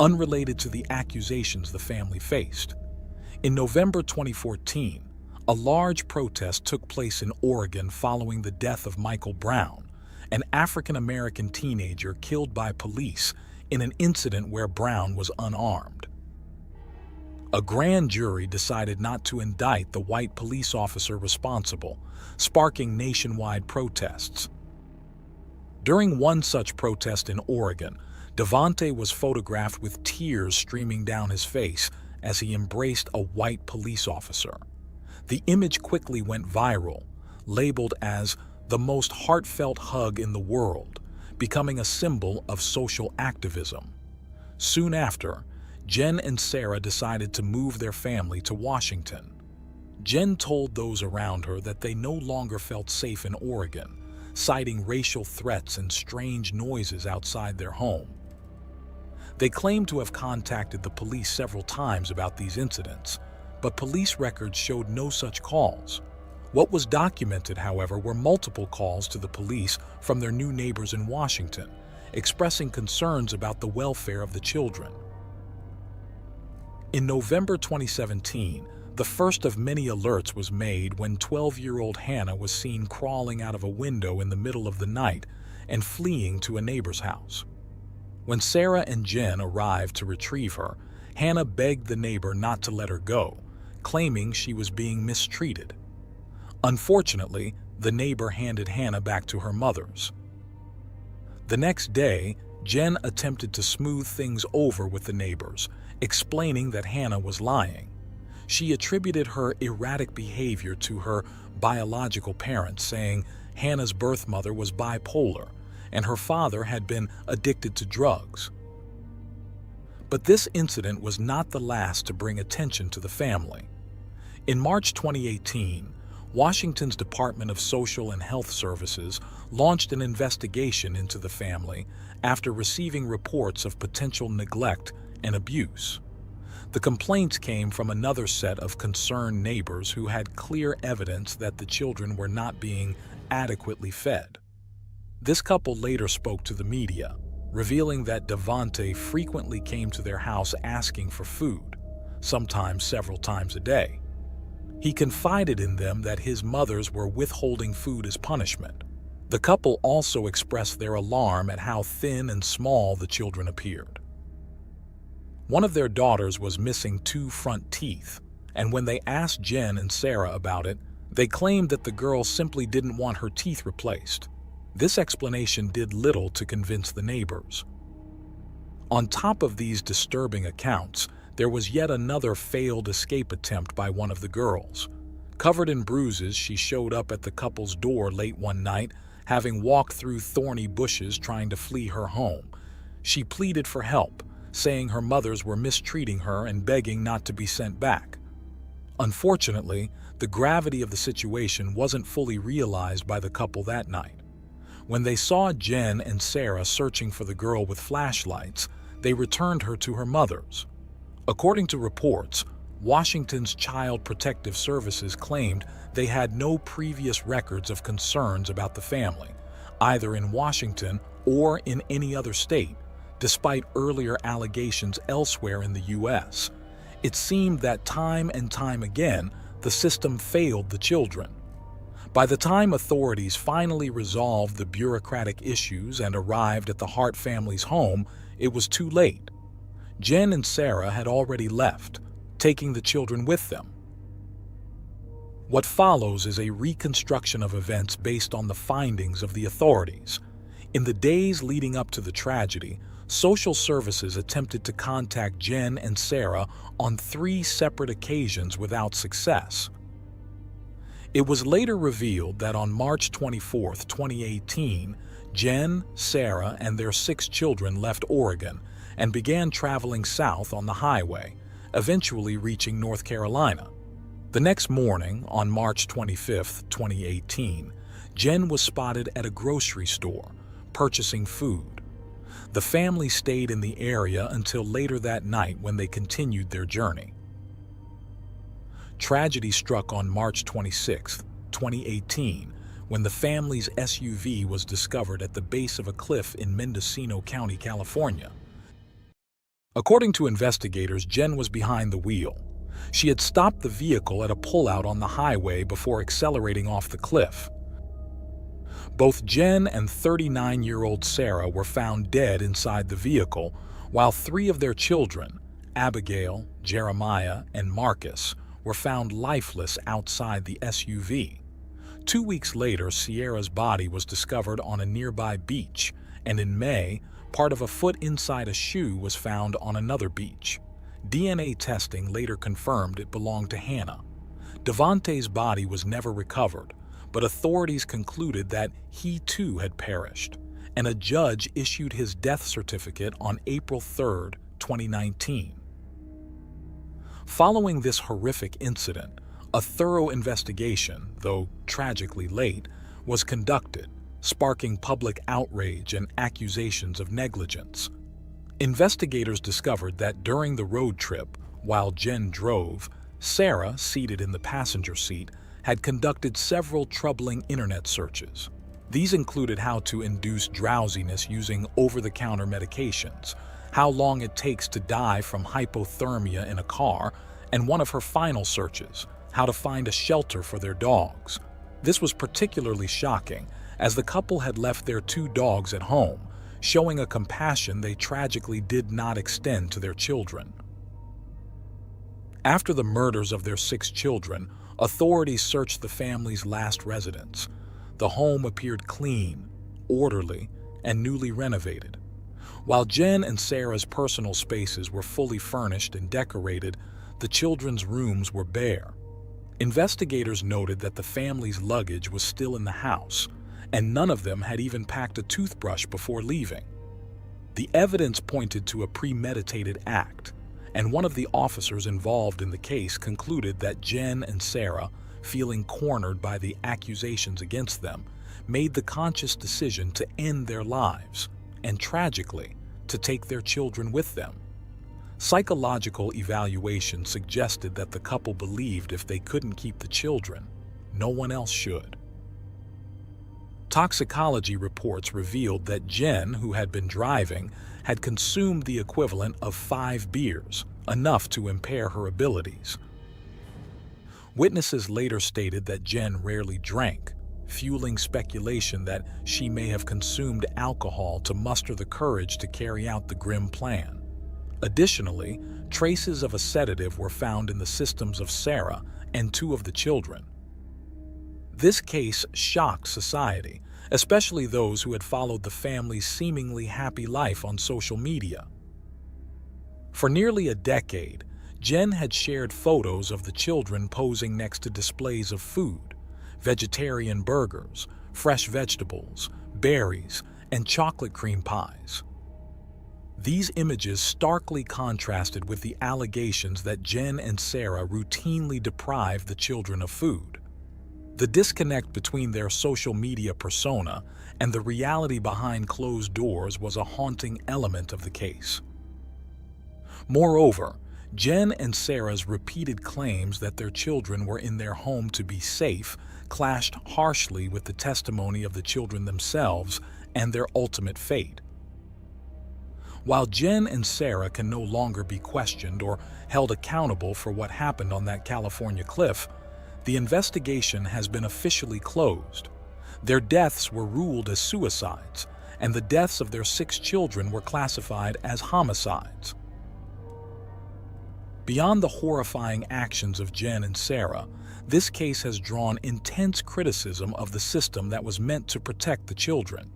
[SPEAKER 1] unrelated to the accusations the family faced. In November 2014, a large protest took place in Oregon following the death of Michael Brown, an African-American teenager killed by police in an incident where Brown was unarmed. A grand jury decided not to indict the white police officer responsible, sparking nationwide protests. During one such protest in Oregon, Devontae was photographed with tears streaming down his face as he embraced a white police officer. The image quickly went viral, labeled as the most heartfelt hug in the world, becoming a symbol of social activism. Soon after, Jen and Sarah decided to move their family to Washington. Jen told those around her that they no longer felt safe in Oregon, citing racial threats and strange noises outside their home. They claimed to have contacted the police several times about these incidents, but police records showed no such calls. What was documented, however, were multiple calls to the police from their new neighbors in Washington, expressing concerns about the welfare of the children. In November 2017, the first of many alerts was made when 12-year-old Hannah was seen crawling out of a window in the middle of the night and fleeing to a neighbor's house. When Sarah and Jen arrived to retrieve her, Hannah begged the neighbor not to let her go, claiming she was being mistreated. Unfortunately, the neighbor handed Hannah back to her mother's. The next day, Jen attempted to smooth things over with the neighbors, explaining that Hannah was lying. She attributed her erratic behavior to her biological parents, saying Hannah's birth mother was bipolar and her father had been addicted to drugs. But this incident was not the last to bring attention to the family. In March 2018, Washington's Department of Social and Health Services launched an investigation into the family after receiving reports of potential neglect and abuse. The complaints came from another set of concerned neighbors who had clear evidence that the children were not being adequately fed. This couple later spoke to the media, revealing that Devante frequently came to their house asking for food, sometimes several times a day. He confided in them that his mothers were withholding food as punishment. The couple also expressed their alarm at how thin and small the children appeared. One of their daughters was missing 2 front teeth, and when they asked Jen and Sarah about it, they claimed that the girl simply didn't want her teeth replaced. This explanation did little to convince the neighbors. On top of these disturbing accounts, there was yet another failed escape attempt by one of the girls. Covered in bruises, she showed up at the couple's door late one night, having walked through thorny bushes trying to flee her home. She pleaded for help, saying her mothers were mistreating her and begging not to be sent back. Unfortunately, the gravity of the situation wasn't fully realized by the couple that night. When they saw Jen and Sarah searching for the girl with flashlights, they returned her to her mothers. According to reports, Washington's Child Protective Services claimed they had no previous records of concerns about the family, either in Washington or in any other state, despite earlier allegations elsewhere in the U.S. It seemed that time and time again, the system failed the children. By the time authorities finally resolved the bureaucratic issues and arrived at the Hart family's home, it was too late. Jen and Sarah had already left, taking the children with them. What follows is a reconstruction of events based on the findings of the authorities. In the days leading up to the tragedy, social services attempted to contact Jen and Sarah on 3 separate occasions without success. It was later revealed that on March 24, 2018, Jen, Sarah, and their 6 children left Oregon and began traveling south on the highway, eventually reaching North Carolina. The next morning, on March 25, 2018, Jen was spotted at a grocery store, purchasing food. The family stayed in the area until later that night when they continued their journey. Tragedy struck on March 26, 2018, when the family's SUV was discovered at the base of a cliff in Mendocino County, California. According to investigators, Jen was behind the wheel. She had stopped the vehicle at a pullout on the highway before accelerating off the cliff. Both Jen and 39-year-old Sarah were found dead inside the vehicle, while 3 of their children, Abigail, Jeremiah, and Marcus, were found lifeless outside the SUV. 2 weeks later, Sierra's body was discovered on a nearby beach, and in May, part of a foot inside a shoe was found on another beach. DNA testing later confirmed it belonged to Hannah. Devante's body was never recovered, but authorities concluded that he too had perished, and a judge issued his death certificate on April 3, 2019. Following this horrific incident, a thorough investigation, though tragically late, was conducted, sparking public outrage and accusations of negligence. Investigators discovered that during the road trip, while Jen drove, Sarah, seated in the passenger seat, had conducted several troubling internet searches. These included how to induce drowsiness using over-the-counter medications, how long it takes to die from hypothermia in a car, and one of her final searches, how to find a shelter for their dogs. This was particularly shocking, as the couple had left their 2 dogs at home, showing a compassion they tragically did not extend to their children. After the murders of their 6 children, authorities searched the family's last residence. The home appeared clean, orderly, and newly renovated. While Jen and Sarah's personal spaces were fully furnished and decorated, the children's rooms were bare. Investigators noted that the family's luggage was still in the house, and none of them had even packed a toothbrush before leaving. The evidence pointed to a premeditated act, and one of the officers involved in the case concluded that Jen and Sarah, feeling cornered by the accusations against them, made the conscious decision to end their lives and, tragically, to take their children with them. Psychological evaluation suggested that the couple believed if they couldn't keep the children, no one else should. Toxicology reports revealed that Jen, who had been driving, had consumed the equivalent of 5 beers, enough to impair her abilities. Witnesses later stated that Jen rarely drank, fueling speculation that she may have consumed alcohol to muster the courage to carry out the grim plan. Additionally, traces of a sedative were found in the systems of Sarah and 2 of the children. This case shocked society, especially those who had followed the family's seemingly happy life on social media. For nearly a decade, Jen had shared photos of the children posing next to displays of food, vegetarian burgers, fresh vegetables, berries, and chocolate cream pies. These images starkly contrasted with the allegations that Jen and Sarah routinely deprived the children of food. The disconnect between their social media persona and the reality behind closed doors was a haunting element of the case. Moreover, Jen and Sarah's repeated claims that their children were in their home to be safe clashed harshly with the testimony of the children themselves and their ultimate fate. While Jen and Sarah can no longer be questioned or held accountable for what happened on that California cliff, the investigation has been officially closed. Their deaths were ruled as suicides, and the deaths of their 6 children were classified as homicides. Beyond the horrifying actions of Jen and Sarah, this case has drawn intense criticism of the system that was meant to protect the children.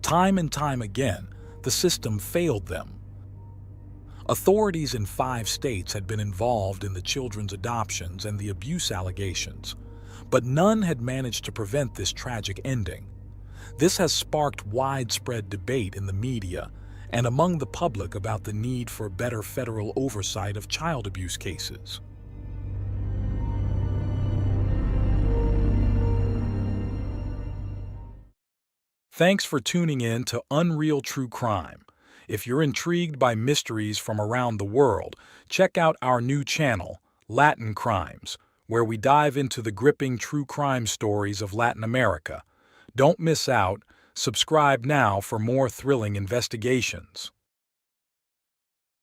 [SPEAKER 1] Time and time again, the system failed them. Authorities in 5 states had been involved in the children's adoptions and the abuse allegations, but none had managed to prevent this tragic ending. This has sparked widespread debate in the media and among the public about the need for better federal oversight of child abuse cases. Thanks for tuning in to Unreal True Crime. If you're intrigued by mysteries from around the world, check out our new channel, Latin Crimes, where we dive into the gripping true crime stories of Latin America. Don't miss out. Subscribe now for more thrilling investigations.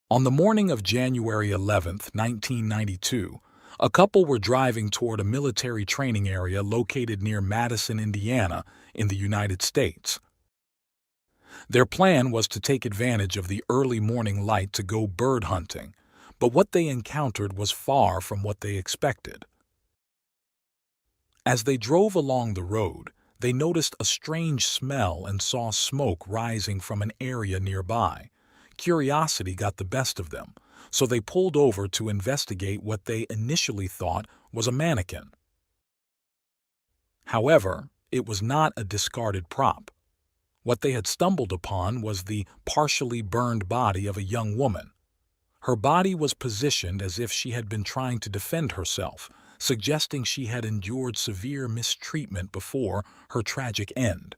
[SPEAKER 1] On the morning of January 11, 1992, a couple were driving toward a military training area located near Madison, Indiana, in the United States. Their plan was to take advantage of the early morning light to go bird hunting, but what they encountered was far from what they expected. As they drove along the road, they noticed a strange smell and saw smoke rising from an area nearby. Curiosity got the best of them, so they pulled over to investigate what they initially thought was a mannequin. However, it was not a discarded prop. What they had stumbled upon was the partially burned body of a young woman. Her body was positioned as if she had been trying to defend herself, suggesting she had endured severe mistreatment before her tragic end.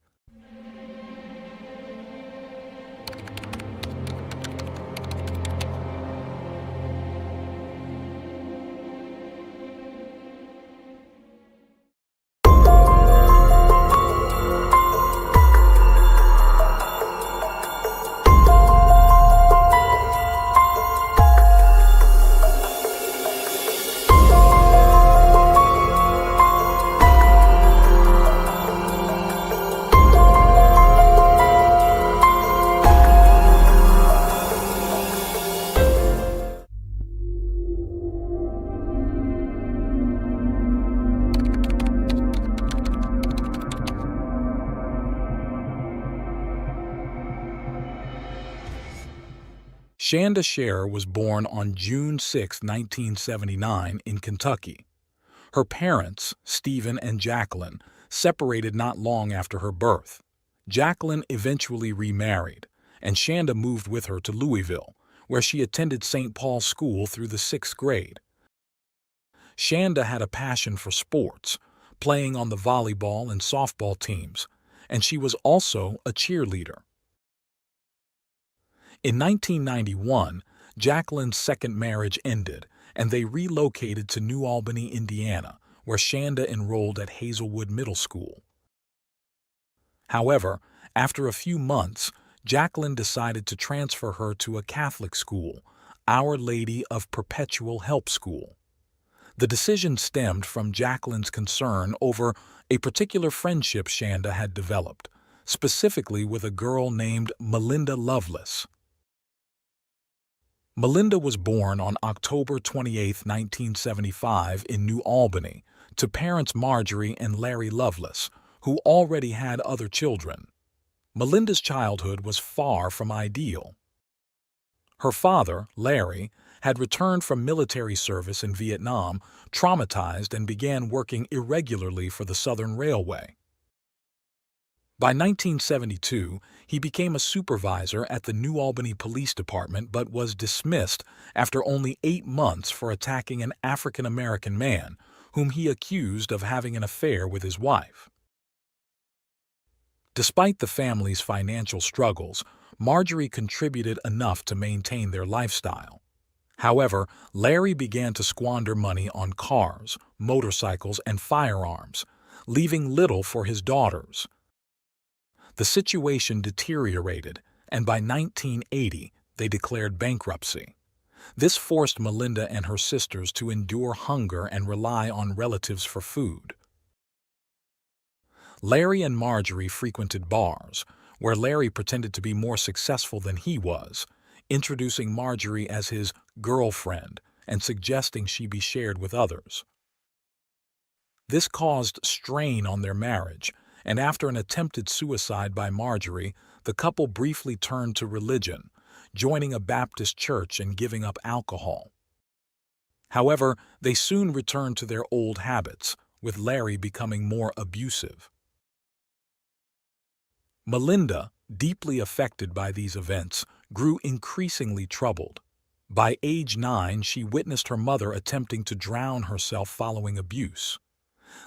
[SPEAKER 1] Shanda Sharer was born on June 6, 1979, in Kentucky. Her parents, Stephen and Jacqueline, separated not long after her birth. Jacqueline eventually remarried, and Shanda moved with her to Louisville, where she attended St. Paul's School through the 6th grade. Shanda had a passion for sports, playing on the volleyball and softball teams, and she was also a cheerleader. In 1991, Jacqueline's second marriage ended, and they relocated to New Albany, Indiana, where Shanda enrolled at Hazelwood Middle School. However, after a few months, Jacqueline decided to transfer her to a Catholic school, Our Lady of Perpetual Help School. The decision stemmed from Jacqueline's concern over a particular friendship Shanda had developed, specifically with a girl named Melinda Lovelace. Melinda was born on October 28, 1975, in New Albany, to parents Marjorie and Larry Lovelace, who already had other children. Melinda's childhood was far from ideal. Her father, Larry, had returned from military service in Vietnam, traumatized, and began working irregularly for the Southern Railway. By 1972, he became a supervisor at the New Albany Police Department but was dismissed after only 8 months for attacking an African-American man whom he accused of having an affair with his wife. Despite the family's financial struggles, Marjorie contributed enough to maintain their lifestyle. However, Larry began to squander money on cars, motorcycles, and firearms, leaving little for his daughters. The situation deteriorated, and by 1980, they declared bankruptcy. This forced Melinda and her sisters to endure hunger and rely on relatives for food. Larry and Marjorie frequented bars, where Larry pretended to be more successful than he was, introducing Marjorie as his girlfriend and suggesting she be shared with others. This caused strain on their marriage, and after an attempted suicide by Marjorie, the couple briefly turned to religion, joining a Baptist church and giving up alcohol. However, they soon returned to their old habits, with Larry becoming more abusive. Melinda, deeply affected by these events, grew increasingly troubled. By age 9, she witnessed her mother attempting to drown herself following abuse.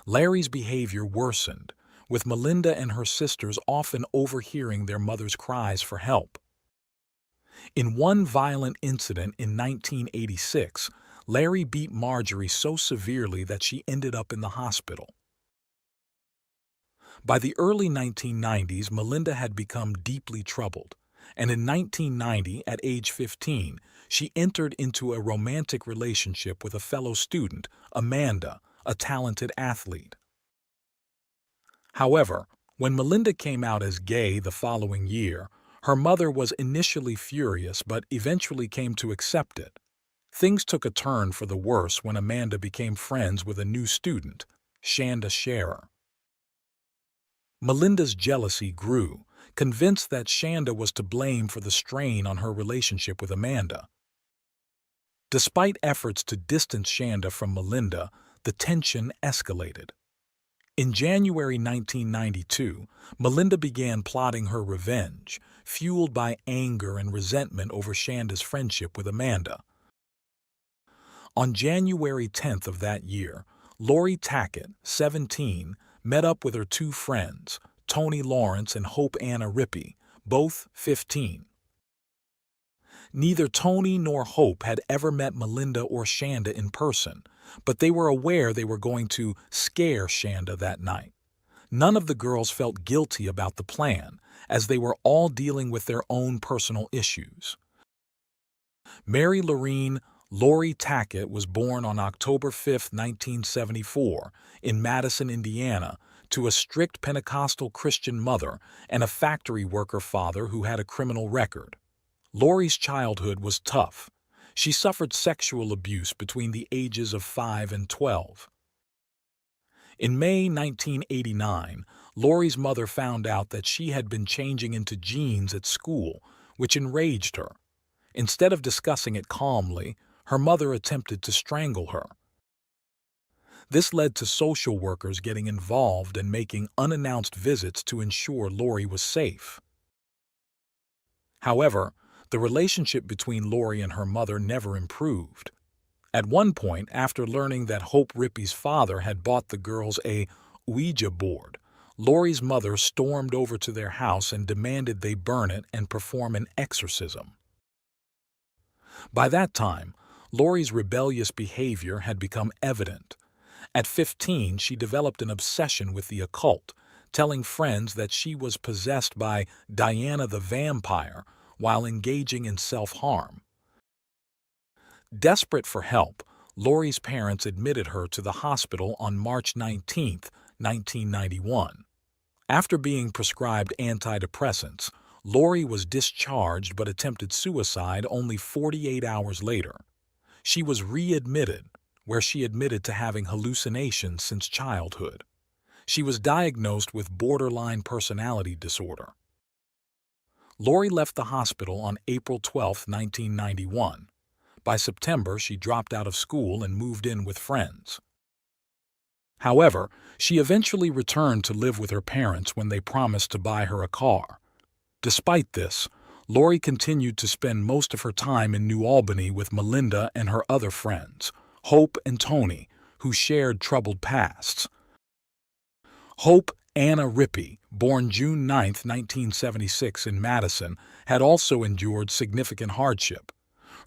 [SPEAKER 1] Larry's behavior worsened, with Melinda and her sisters often overhearing their mother's cries for help. In one violent incident in 1986, Larry beat Marjorie so severely that she ended up in the hospital. By the early 1990s, Melinda had become deeply troubled, and in 1990, at age 15, she entered into a romantic relationship with a fellow student, Amanda, a talented athlete. However, when Melinda came out as gay the following year, her mother was initially furious but eventually came to accept it. Things took a turn for the worse when Amanda became friends with a new student, Shanda Sharer. Melinda's jealousy grew, convinced that Shanda was to blame for the strain on her relationship with Amanda. Despite efforts to distance Shanda from Melinda, the tension escalated. In January 1992, Melinda began plotting her revenge, fueled by anger and resentment over Shanda's friendship with Amanda. On January 10th of that year, Lori Tackett, 17, met up with her 2 friends, Tony Lawrence and Hope Anna Rippey, both 15. Neither Tony nor Hope had ever met Melinda or Shanda in person, but they were aware they were going to scare Shanda that night. None of the girls felt guilty about the plan, as they were all dealing with their own personal issues. Mary Lorene Lori Tackett was born on October 5, 1974, in Madison, Indiana, to a strict Pentecostal Christian mother and a factory worker father who had a criminal record. Lori's childhood was tough. She suffered sexual abuse between the ages of 5 and 12. In May 1989, Lori's mother found out that she had been changing into jeans at school, which enraged her. Instead of discussing it calmly, her mother attempted to strangle her. This led to social workers getting involved and making unannounced visits to ensure Lori was safe. However, The relationship between Lori and her mother never improved. At one point, after learning that Hope Rippey's father had bought the girls a Ouija board, Lori's mother stormed over to their house and demanded they burn it and perform an exorcism. By that time, Lori's rebellious behavior had become evident. At 15, she developed an obsession with the occult, telling friends that she was possessed by Diana the vampire while engaging in self-harm. Desperate for help, Lori's parents admitted her to the hospital on March 19, 1991. After being prescribed antidepressants, Lori was discharged but attempted suicide only 48 hours later. She was readmitted, where she admitted to having hallucinations since childhood. She was diagnosed with borderline personality disorder. Lori left the hospital on April 12, 1991. By September, she dropped out of school and moved in with friends. However, she eventually returned to live with her parents when they promised to buy her a car. Despite this, Lori continued to spend most of her time in New Albany with Melinda and her other friends, Hope and Tony, who shared troubled pasts. Hope Anna Rippey, born June 9, 1976 in Madison, had also endured significant hardship.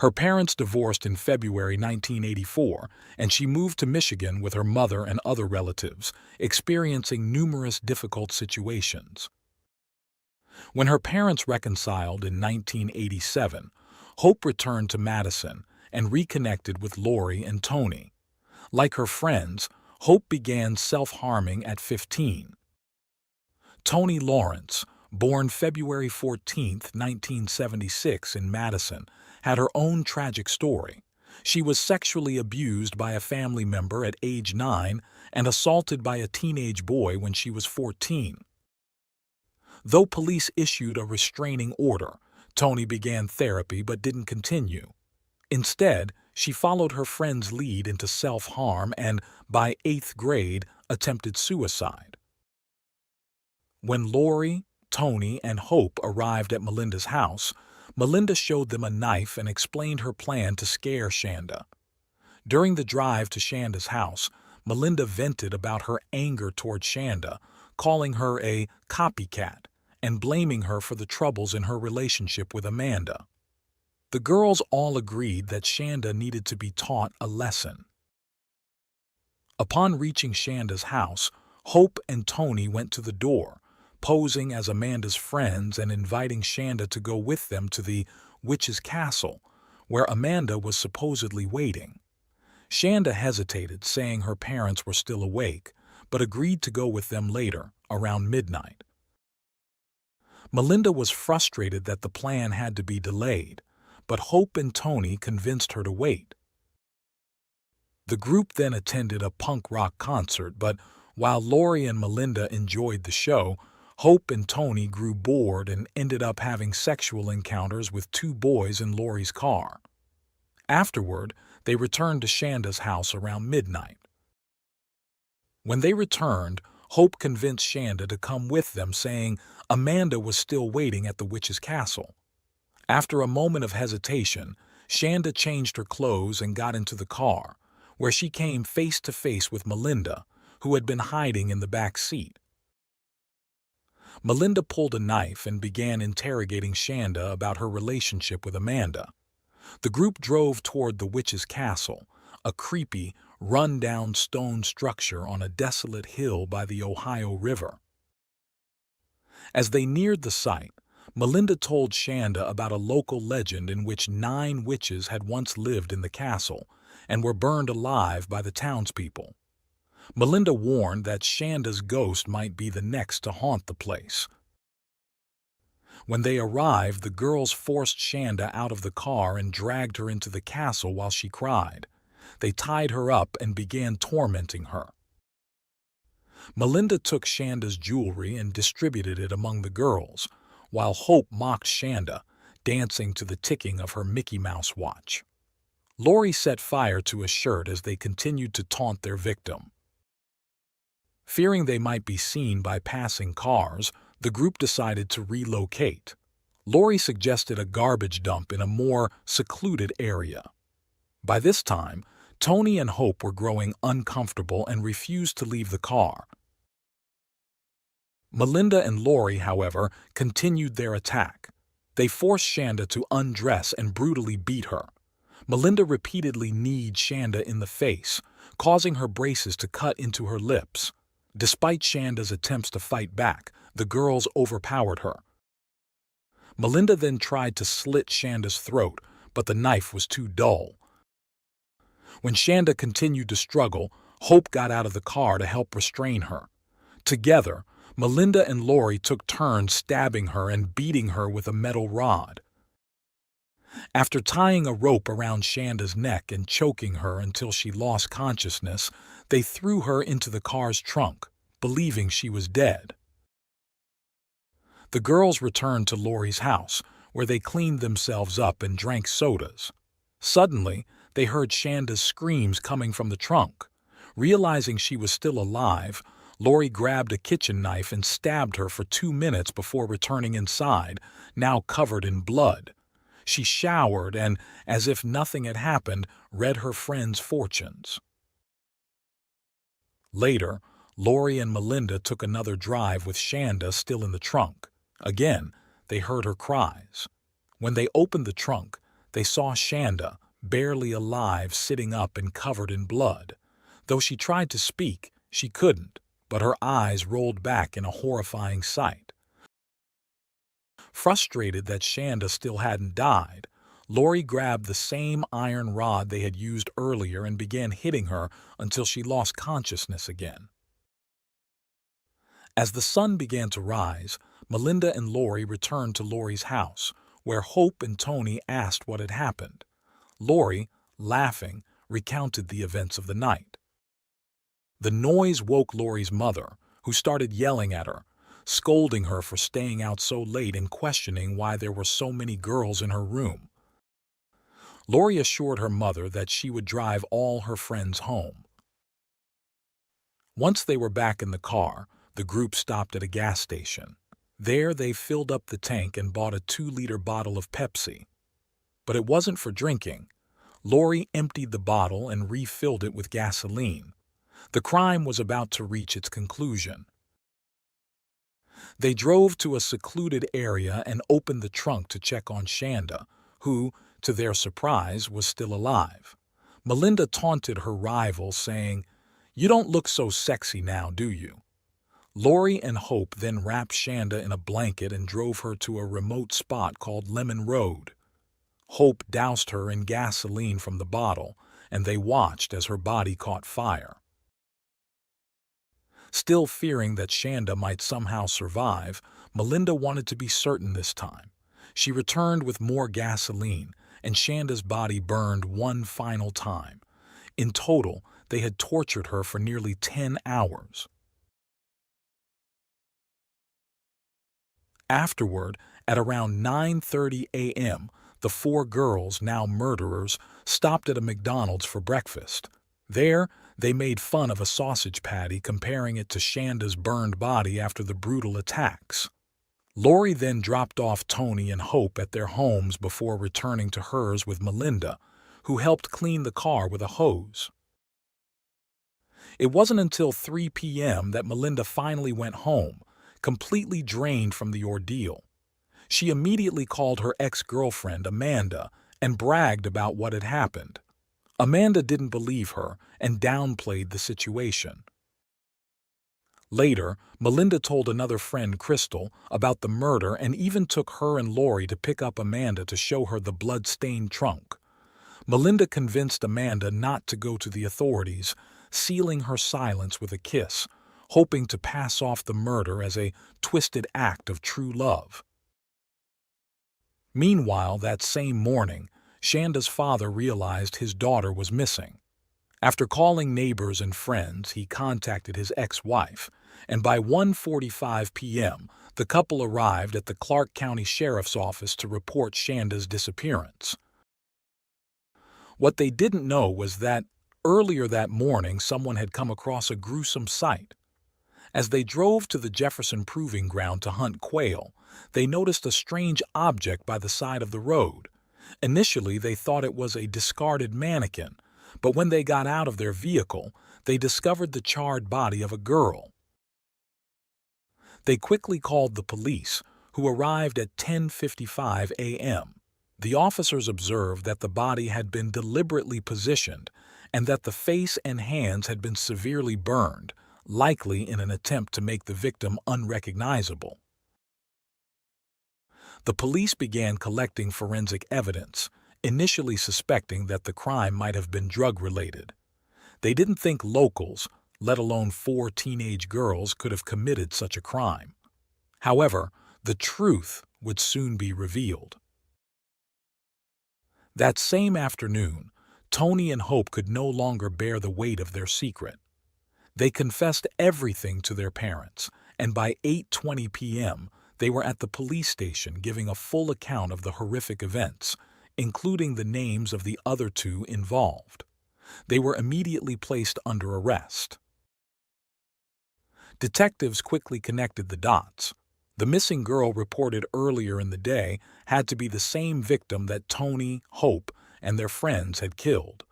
[SPEAKER 1] Her parents divorced in February 1984, and she moved to Michigan with her mother and other relatives, experiencing numerous difficult situations. When her parents reconciled in 1987, Hope returned to Madison and reconnected with Lori and Tony. Like her friends, Hope began self-harming at 15. Toni Lawrence, born February 14, 1976 in Madison, had her own tragic story. She was sexually abused by a family member at age 9 and assaulted by a teenage boy when she was 14. Though police issued a restraining order, Toni began therapy but didn't continue. Instead, she followed her friend's lead into self-harm and, by 8th grade, attempted suicide. When Lori, Toni, and Hope arrived at Melinda's house, Melinda showed them a knife and explained her plan to scare Shanda. During the drive to Shanda's house, Melinda vented about her anger toward Shanda, calling her a copycat and blaming her for the troubles in her relationship with Amanda. The girls all agreed that Shanda needed to be taught a lesson. Upon reaching Shanda's house, Hope and Toni went to the door, posing as Amanda's friends and inviting Shanda to go with them to the witch's castle, where Amanda was supposedly waiting. Shanda hesitated, saying her parents were still awake, but agreed to go with them later, around midnight. Melinda was frustrated that the plan had to be delayed, but Hope and Toni convinced her to wait. The group then attended a punk rock concert, but while Lori and Melinda enjoyed the show, Hope and Toni grew bored and ended up having sexual encounters with 2 boys in Lori's car. Afterward, they returned to Shanda's house around midnight. When they returned, Hope convinced Shanda to come with them, saying Amanda was still waiting at the witch's castle. After a moment of hesitation, Shanda changed her clothes and got into the car, where she came face to face with Melinda, who had been hiding in the back seat. Melinda pulled a knife and began interrogating Shanda about her relationship with Amanda. The group drove toward the witch's castle, a creepy, run-down stone structure on a desolate hill by the Ohio River. As they neared the site, Melinda told Shanda about a local legend in which 9 witches had once lived in the castle and were burned alive by the townspeople. Melinda warned that Shanda's ghost might be the next to haunt the place. When they arrived, the girls forced Shanda out of the car and dragged her into the castle while she cried. They tied her up and began tormenting her. Melinda took Shanda's jewelry and distributed it among the girls, while Hope mocked Shanda, dancing to the ticking of her Mickey Mouse watch. Lori set fire to a shirt as they continued to taunt their victim. Fearing they might be seen by passing cars, the group decided to relocate. Lori suggested a garbage dump in a more secluded area. By this time, Tony and Hope were growing uncomfortable and refused to leave the car. Melinda and Lori, however, continued their attack. They forced Shanda to undress and brutally beat her. Melinda repeatedly kneed Shanda in the face, causing her braces to cut into her lips. Despite Shanda's attempts to fight back, the girls overpowered her. Melinda then tried to slit Shanda's throat, but the knife was too dull. When Shanda continued to struggle, Hope got out of the car to help restrain her. Together, Melinda and Lori took turns stabbing her and beating her with a metal rod. After tying a rope around Shanda's neck and choking her until she lost consciousness, they threw her into the car's trunk, believing she was dead. The girls returned to Lori's house, where they cleaned themselves up and drank sodas. Suddenly, they heard Shanda's screams coming from the trunk. Realizing she was still alive, Lori grabbed a kitchen knife and stabbed her for 2 minutes before returning inside, now covered in blood. She showered and, as if nothing had happened, read her friends' fortunes. Later, Lori and Melinda took another drive with Shanda still in the trunk. Again, they heard her cries. When they opened the trunk, they saw Shanda, barely alive, sitting up and covered in blood. Though she tried to speak, she couldn't, but her eyes rolled back in a horrifying sight. Frustrated that Shanda still hadn't died, Lori grabbed the same iron rod they had used earlier and began hitting her until she lost consciousness again. As the sun began to rise, Melinda and Lori returned to Lori's house, where Hope and Tony asked what had happened. Lori, laughing, recounted the events of the night. The noise woke Lori's mother, who started yelling at her, scolding her for staying out so late and questioning why there were so many girls in her room. Lori assured her mother that she would drive all her friends home. Once they were back in the car, the group stopped at a gas station. There they filled up the tank and bought a 2-liter bottle of Pepsi. But it wasn't for drinking. Lori emptied the bottle and refilled it with gasoline. The crime was about to reach its conclusion. They drove to a secluded area and opened the trunk to check on Shanda, who, to their surprise, was still alive. Melinda taunted her rival, saying, "You don't look so sexy now, do you?" Lori and Hope then wrapped Shanda in a blanket and drove her to a remote spot called Lemon Road. Hope doused her in gasoline from the bottle, and they watched as her body caught fire. Still fearing that Shanda might somehow survive, Melinda wanted to be certain this time. She returned with more gasoline, and Shanda's body burned one final time. In total, they had tortured her for nearly 10 hours. Afterward, at around 9:30 a.m., the 4 girls, now murderers, stopped at a McDonald's for breakfast. There, they made fun of a sausage patty, comparing it to Shanda's burned body after the brutal attacks. Lori then dropped off Tony and Hope at their homes before returning to hers with Melinda, who helped clean the car with a hose. It wasn't until 3 p.m. that Melinda finally went home, completely drained from the ordeal. She immediately called her ex-girlfriend, Amanda, and bragged about what had happened. Amanda didn't believe her and downplayed the situation. Later, Melinda told another friend, Crystal, about the murder and even took her and Lori to pick up Amanda to show her the blood-stained trunk. Melinda convinced Amanda not to go to the authorities, sealing her silence with a kiss, hoping to pass off the murder as a twisted act of true love. Meanwhile, that same morning, Shanda's father realized his daughter was missing. After calling neighbors and friends, he contacted his ex-wife, and by 1:45 p.m., the couple arrived at the Clark County Sheriff's Office to report Shanda's disappearance. What they didn't know was that earlier that morning someone had come across a gruesome sight. As they drove to the Jefferson Proving Ground to hunt quail, they noticed a strange object by the side of the road. Initially, they thought it was a discarded mannequin, but when they got out of their vehicle, they discovered the charred body of a girl. They quickly called the police, who arrived at 10:55 a.m. The officers observed that the body had been deliberately positioned and that the face and hands had been severely burned, likely in an attempt to make the victim unrecognizable. The police began collecting forensic evidence, initially suspecting that the crime might have been drug-related. They didn't think locals, let alone 4 teenage girls, could have committed such a crime. However, the truth would soon be revealed. That same afternoon, Tony and Hope could no longer bear the weight of their secret. They confessed everything to their parents, and by 8:20 p.m., they were at the police station giving a full account of the horrific events, including the names of the other 2 involved. They were immediately placed under arrest. Detectives quickly connected the dots. The missing girl reported earlier in the day had to be the same victim that Tony, Hope, and their friends had killed.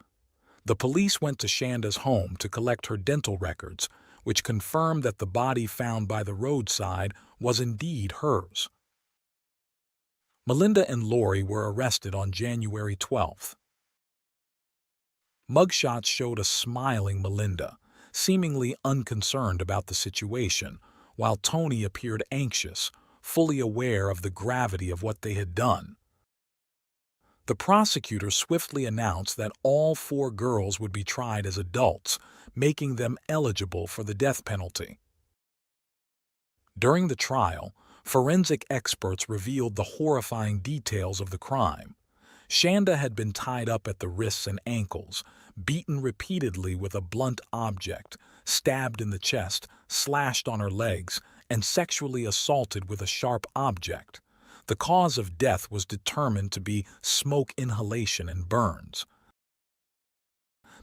[SPEAKER 1] The police went to Shanda's home to collect her dental records, which confirmed that the body found by the roadside was indeed hers. Melinda and Lori were arrested on January 12th. Mugshots showed a smiling Melinda, seemingly unconcerned about the situation, while Tony appeared anxious, fully aware of the gravity of what they had done. The prosecutor swiftly announced that all 4 girls would be tried as adults, making them eligible for the death penalty. During the trial, forensic experts revealed the horrifying details of the crime. Shanda had been tied up at the wrists and ankles, beaten repeatedly with a blunt object, stabbed in the chest, slashed on her legs, and sexually assaulted with a sharp object. The cause of death was determined to be smoke inhalation and burns.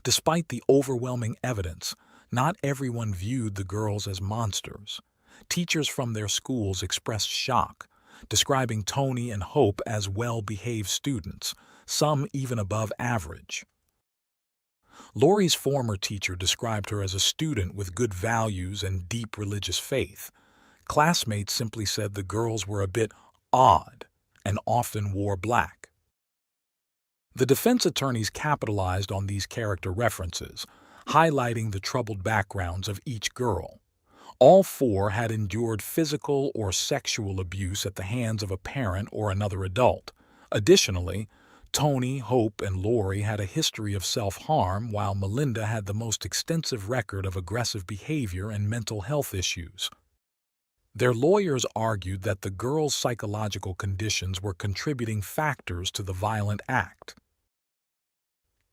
[SPEAKER 1] Despite the overwhelming evidence, not everyone viewed the girls as monsters. Teachers from their schools expressed shock, describing Tony and Hope as well-behaved students, some even above average. Lori's former teacher described her as a student with good values and deep religious faith. Classmates simply said the girls were a bit odd and often wore black. The defense attorneys capitalized on these character references, highlighting the troubled backgrounds of each girl. All 4 had endured physical or sexual abuse at the hands of a parent or another adult. Additionally, Tony, Hope, and Lori had a history of self-harm, while Melinda had the most extensive record of aggressive behavior and mental health issues. Their lawyers argued that the girls' psychological conditions were contributing factors to the violent act.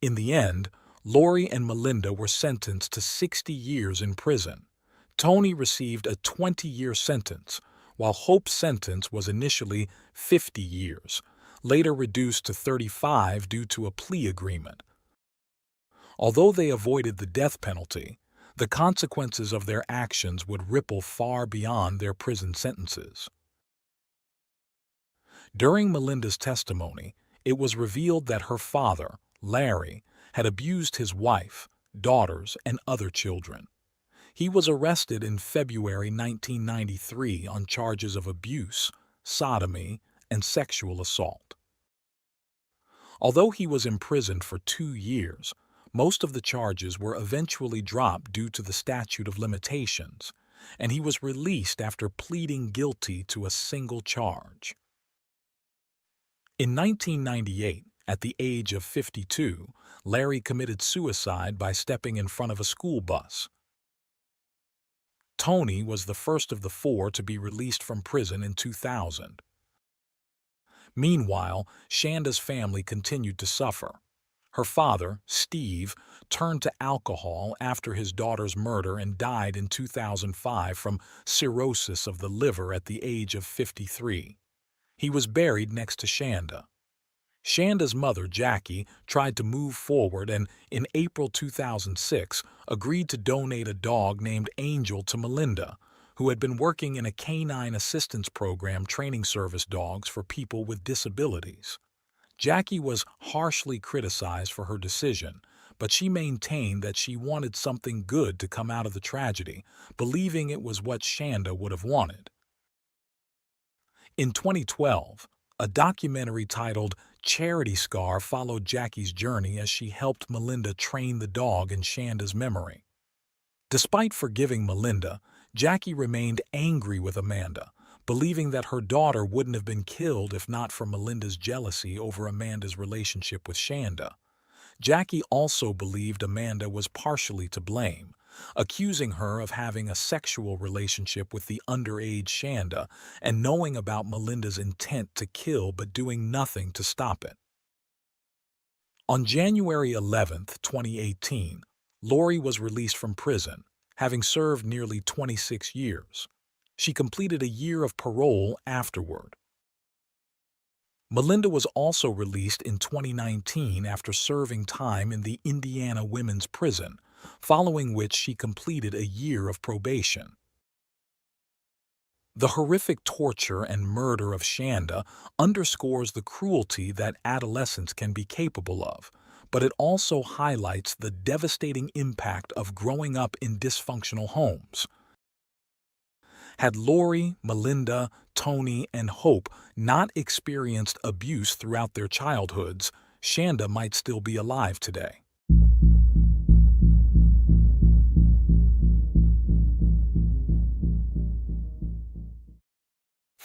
[SPEAKER 1] In the end, Lori and Melinda were sentenced to 60 years in prison. Tony received a 20-year sentence, while Hope's sentence was initially 50 years, later reduced to 35 due to a plea agreement. Although they avoided the death penalty, the consequences of their actions would ripple far beyond their prison sentences. During Melinda's testimony, it was revealed that her father, Larry, had abused his wife, daughters, and other children. He was arrested in February 1993 on charges of abuse, sodomy, and sexual assault. Although he was imprisoned for 2 years, most of the charges were eventually dropped due to the statute of limitations, and he was released after pleading guilty to a single charge. In 1998, at the age of 52, Larry committed suicide by stepping in front of a school bus. Tony was the first of the 4 to be released from prison in 2000. Meanwhile, Shanda's family continued to suffer. Her father, Steve, turned to alcohol after his daughter's murder and died in 2005 from cirrhosis of the liver at the age of 53. He was buried next to Shanda. Shanda's mother, Jackie, tried to move forward and, in April 2006, agreed to donate a dog named Angel to Melinda, who had been working in a canine assistance program training service dogs for people with disabilities. Jackie was harshly criticized for her decision, but she maintained that she wanted something good to come out of the tragedy, believing it was what Shanda would have wanted. In 2012, a documentary titled Charity Scar followed Jackie's journey as she helped Melinda train the dog in Shanda's memory. Despite forgiving Melinda, Jackie remained angry with Amanda, believing that her daughter wouldn't have been killed if not for Melinda's jealousy over Amanda's relationship with Shanda. Jackie also believed Amanda was partially to blame, accusing her of having a sexual relationship with the underage Shanda and knowing about Melinda's intent to kill but doing nothing to stop it. On January 11, 2018, Lori was released from prison, having served nearly 26 years. She completed a year of parole afterward. Melinda was also released in 2019 after serving time in the Indiana Women's Prison, following which she completed a year of probation. The horrific torture and murder of Shanda underscores the cruelty that adolescents can be capable of, but it also highlights the devastating impact of growing up in dysfunctional homes. Had Lori, Melinda, Tony, and Hope not experienced abuse throughout their childhoods, Shanda might still be alive today.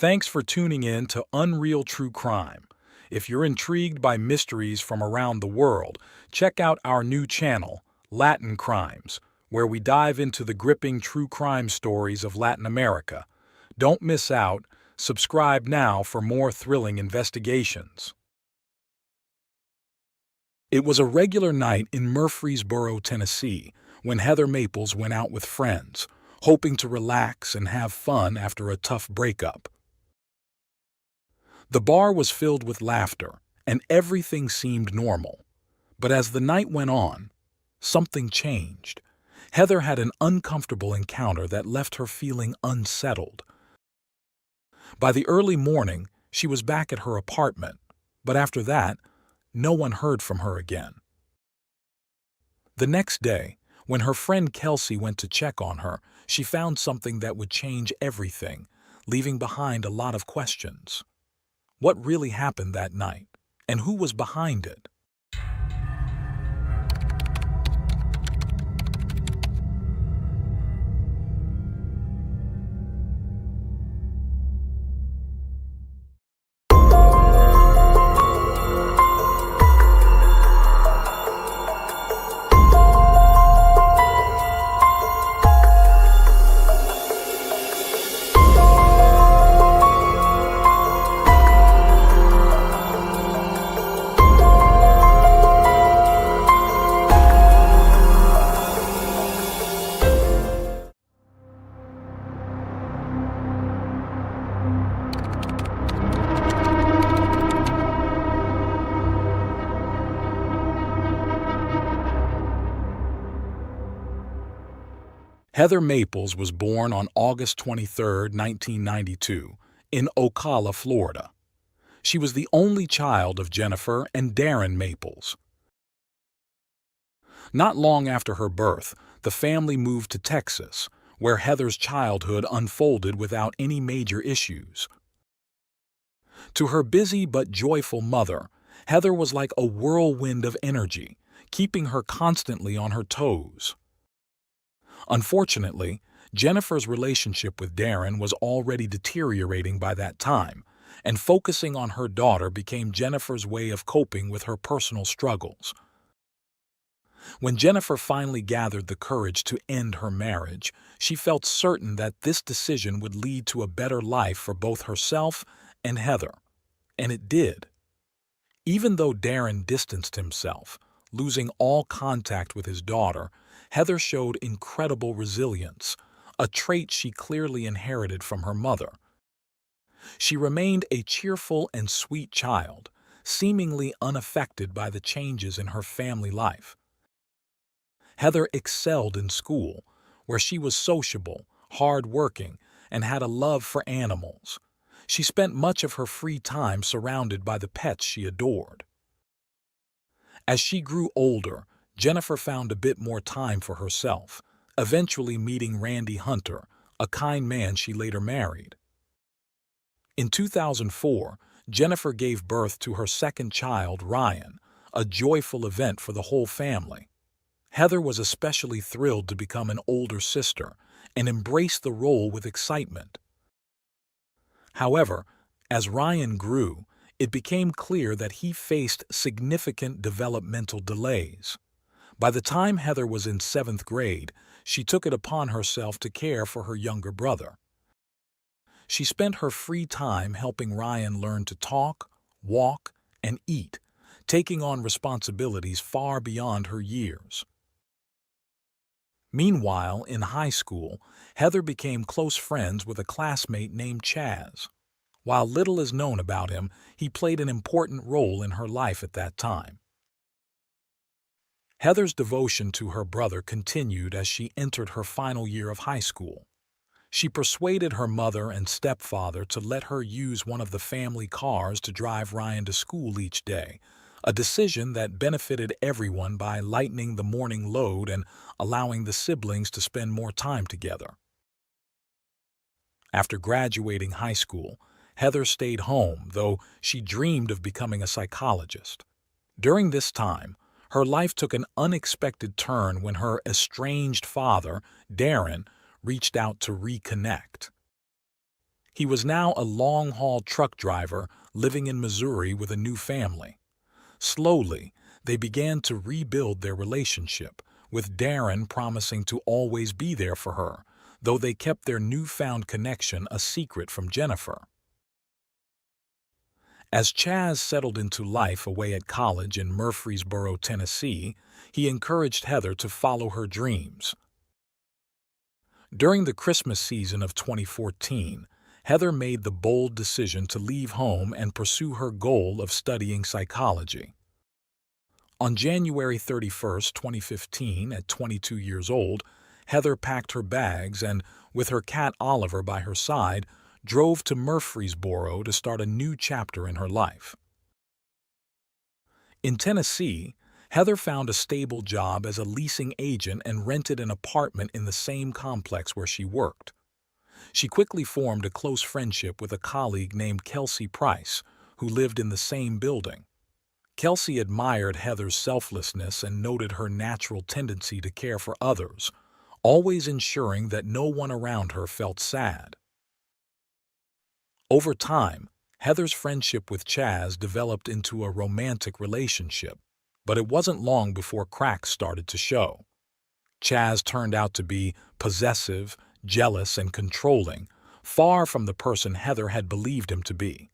[SPEAKER 1] Thanks for tuning in to Unreal True Crime. If you're intrigued by mysteries from around the world, check out our new channel, Latin Crimes, where we dive into the gripping true crime stories of Latin America. Don't miss out. Subscribe now for more thrilling investigations. It was a regular night in Murfreesboro, Tennessee, when Heather Maples went out with friends, hoping to relax and have fun after a tough breakup. The bar was filled with laughter, and everything seemed normal. But as the night went on, something changed. Heather had an uncomfortable encounter that left her feeling unsettled. By the early morning, she was back at her apartment, but after that, no one heard from her again. The next day, when her friend Kelsey went to check on her, she found something that would change everything, leaving behind a lot of questions. What really happened that night, and who was behind it? Heather Maples was born on August 23, 1992, in Ocala, Florida. She was the only child of Jennifer and Darren Maples. Not long after her birth, the family moved to Texas, where Heather's childhood unfolded without any major issues. To her busy but joyful mother, Heather was like a whirlwind of energy, keeping her constantly on her toes. Unfortunately, Jennifer's relationship with Darren was already deteriorating by that time, and focusing on her daughter became Jennifer's way of coping with her personal struggles. When Jennifer finally gathered the courage to end her marriage, she felt certain that this decision would lead to a better life for both herself and Heather. And it did. Even though Darren distanced himself, losing all contact with his daughter, Heather showed incredible resilience, a trait she clearly inherited from her mother. She remained a cheerful and sweet child, seemingly unaffected by the changes in her family life. Heather excelled in school, where she was sociable, hard-working, and had a love for animals. She spent much of her free time surrounded by the pets she adored. As she grew older, Jennifer found a bit more time for herself, eventually meeting Randy Hunter, a kind man she later married. In 2004, Jennifer gave birth to her second child, Ryan, a joyful event for the whole family. Heather was especially thrilled to become an older sister and embraced the role with excitement. However, as Ryan grew, it became clear that he faced significant developmental delays. By the time Heather was in 7th grade, she took it upon herself to care for her younger brother. She spent her free time helping Ryan learn to talk, walk, and eat, taking on responsibilities far beyond her years. Meanwhile, in high school, Heather became close friends with a classmate named Chaz. While little is known about him, he played an important role in her life at that time. Heather's devotion to her brother continued as she entered her final year of high school. She persuaded her mother and stepfather to let her use one of the family cars to drive Ryan to school each day, a decision that benefited everyone by lightening the morning load and allowing the siblings to spend more time together. After graduating high school, Heather stayed home, though she dreamed of becoming a psychologist. During this time, her life took an unexpected turn when her estranged father, Darren, reached out to reconnect. He was now a long-haul truck driver living in Missouri with a new family. Slowly, they began to rebuild their relationship, with Darren promising to always be there for her, though they kept their newfound connection a secret from Jennifer. As Chaz settled into life away at college in Murfreesboro, Tennessee, he encouraged Heather to follow her dreams. During the Christmas season of 2014, Heather made the bold decision to leave home and pursue her goal of studying psychology. On January 31, 2015, at 22 years old, Heather packed her bags and, with her cat Oliver by her side, drove to Murfreesboro to start a new chapter in her life. In Tennessee, Heather found a stable job as a leasing agent and rented an apartment in the same complex where she worked. She quickly formed a close friendship with a colleague named Kelsey Price, who lived in the same building. Kelsey admired Heather's selflessness and noted her natural tendency to care for others, always ensuring that no one around her felt sad. Over time, Heather's friendship with Chaz developed into a romantic relationship, but it wasn't long before cracks started to show. Chaz turned out to be possessive, jealous, and controlling, far from the person Heather had believed him to be.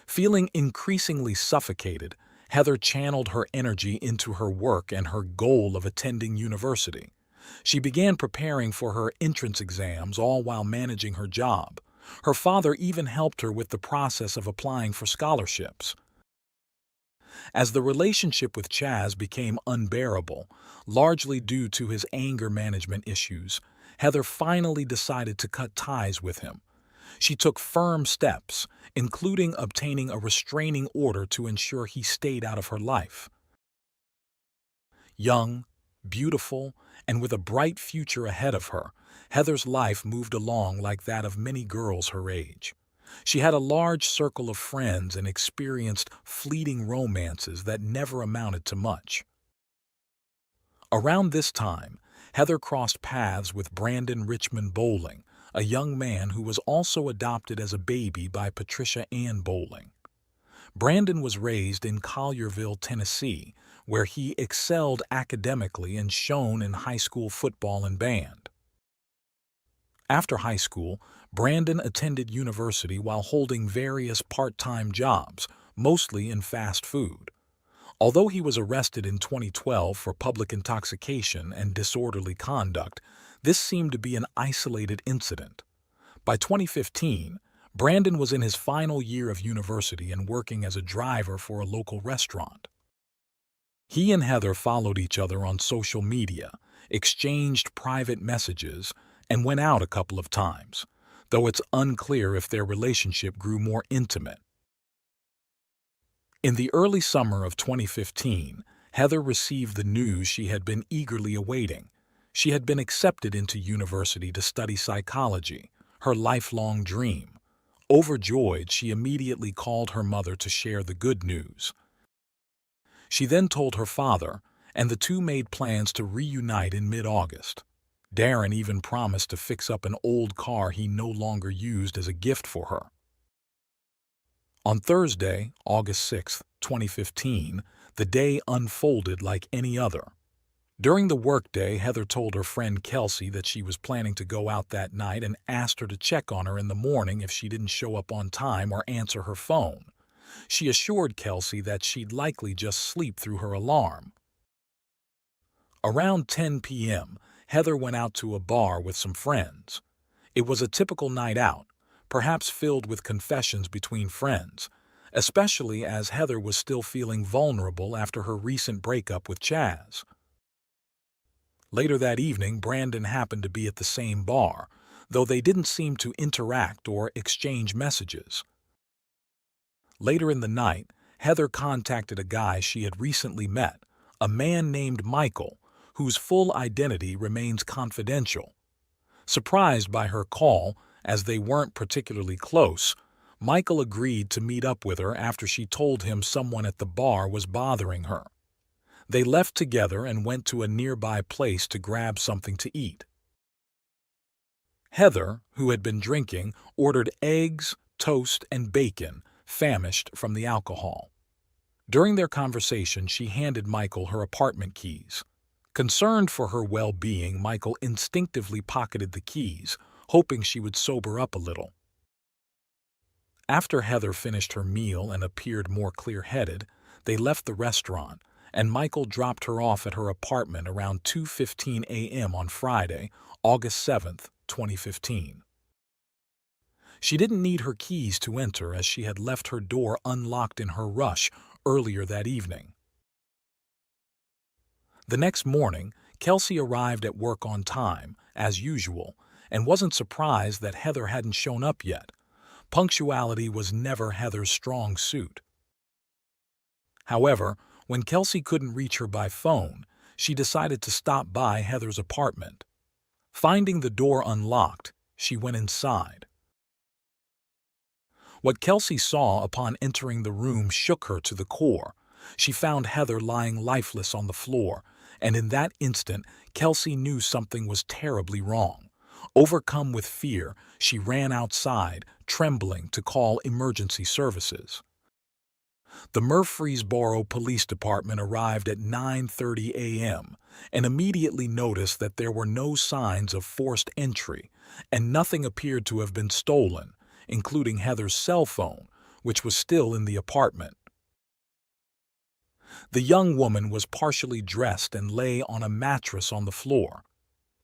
[SPEAKER 1] Feeling increasingly suffocated, Heather channeled her energy into her work and her goal of attending university. She began preparing for her entrance exams, all while managing her job. Her father even helped her with the process of applying for scholarships. As the relationship with Chaz became unbearable, largely due to his anger management issues, Heather finally decided to cut ties with him. She took firm steps, including obtaining a restraining order to ensure he stayed out of her life. Young, beautiful, and with a bright future ahead of her, Heather's life moved along like that of many girls her age. She had a large circle of friends and experienced fleeting romances that never amounted to much. Around this time, Heather crossed paths with Brandon Richmond Bowling, a young man who was also adopted as a baby by Patricia Ann Bowling. Brandon was raised in Collierville, Tennessee, where he excelled academically and shone in high school football and band. After high school, Brandon attended university while holding various part-time jobs, mostly in fast food. Although he was arrested in 2012 for public intoxication and disorderly conduct, this seemed to be an isolated incident. By 2015, Brandon was in his final year of university and working as a driver for a local restaurant. He and Heather followed each other on social media, exchanged private messages, and went out a couple of times, though it's unclear if their relationship grew more intimate. In the early summer of 2015, Heather received the news she had been eagerly awaiting. She had been accepted into university to study psychology, her lifelong dream. Overjoyed, she immediately called her mother to share the good news. She then told her father, and the two made plans to reunite in mid-August. Darren even promised to fix up an old car he no longer used as a gift for her. On Thursday, August 6, 2015, the day unfolded like any other. During the workday, Heather told her friend Kelsey that she was planning to go out that night and asked her to check on her in the morning if she didn't show up on time or answer her phone. She assured Kelsey that she'd likely just sleep through her alarm. Around 10 p.m., Heather went out to a bar with some friends. It was a typical night out, perhaps filled with confessions between friends, especially as Heather was still feeling vulnerable after her recent breakup with Chaz. Later that evening, Brandon happened to be at the same bar, though they didn't seem to interact or exchange messages. Later in the night, Heather contacted a guy she had recently met, a man named Michael, whose full identity remains confidential. Surprised by her call, as they weren't particularly close, Michael agreed to meet up with her after she told him someone at the bar was bothering her. They left together and went to a nearby place to grab something to eat. Heather, who had been drinking, ordered eggs, toast, and bacon, famished from the alcohol. During their conversation, she handed Michael her apartment keys. Concerned for her well-being, Michael instinctively pocketed the keys, hoping she would sober up a little. After Heather finished her meal and appeared more clear-headed, they left the restaurant, and Michael dropped her off at her apartment around 2:15 a.m. on Friday, August 7, 2015. She didn't need her keys to enter as she had left her door unlocked in her rush earlier that evening. The next morning, Kelsey arrived at work on time, as usual, and wasn't surprised that Heather hadn't shown up yet. Punctuality was never Heather's strong suit. However, when Kelsey couldn't reach her by phone, she decided to stop by Heather's apartment. Finding the door unlocked, she went inside. What Kelsey saw upon entering the room shook her to the core. She found Heather lying lifeless on the floor, and in that instant, Kelsey knew something was terribly wrong. Overcome with fear, she ran outside, trembling, to call emergency services. The Murfreesboro Police Department arrived at 9:30 a.m. and immediately noticed that there were no signs of forced entry, and nothing appeared to have been stolen, including Heather's cell phone, which was still in the apartment. The young woman was partially dressed and lay on a mattress on the floor.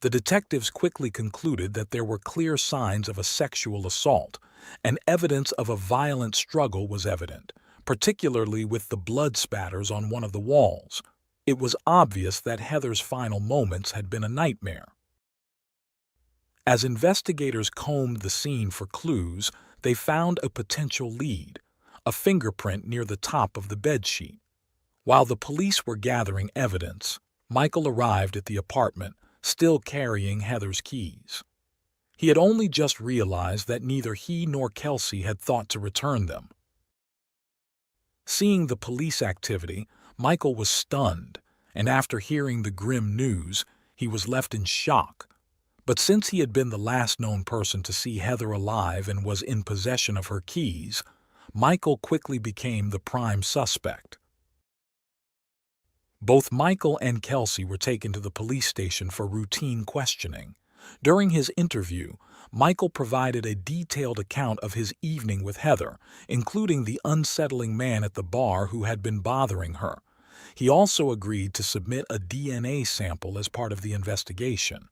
[SPEAKER 1] The detectives quickly concluded that there were clear signs of a sexual assault, and evidence of a violent struggle was evident, particularly with the blood spatters on one of the walls. It was obvious that Heather's final moments had been a nightmare. As investigators combed the scene for clues, they found a potential lead, a fingerprint near the top of the bedsheet. While the police were gathering evidence, Michael arrived at the apartment, still carrying Heather's keys. He had only just realized that neither he nor Kelsey had thought to return them. Seeing the police activity, Michael was stunned, and after hearing the grim news, he was left in shock. But since he had been the last known person to see Heather alive and was in possession of her keys, Michael quickly became the prime suspect. Both Michael and Kelsey were taken to the police station for routine questioning. During his interview, Michael provided a detailed account of his evening with Heather, including the unsettling man at the bar who had been bothering her. He also agreed to submit a DNA sample as part of the investigation.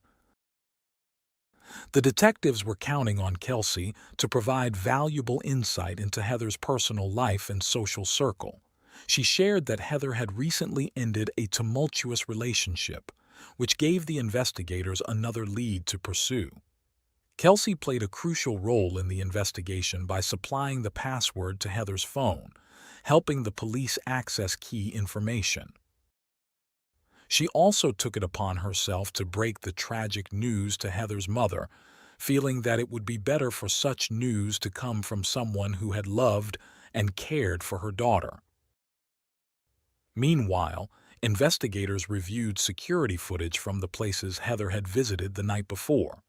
[SPEAKER 1] The detectives were counting on Kelsey to provide valuable insight into Heather's personal life and social circle. She shared that Heather had recently ended a tumultuous relationship, which gave the investigators another lead to pursue. Kelsey played a crucial role in the investigation by supplying the password to Heather's phone, helping the police access key information. She also took it upon herself to break the tragic news to Heather's mother, feeling that it would be better for such news to come from someone who had loved and cared for her daughter. Meanwhile, investigators reviewed security footage from the places Heather had visited the night before.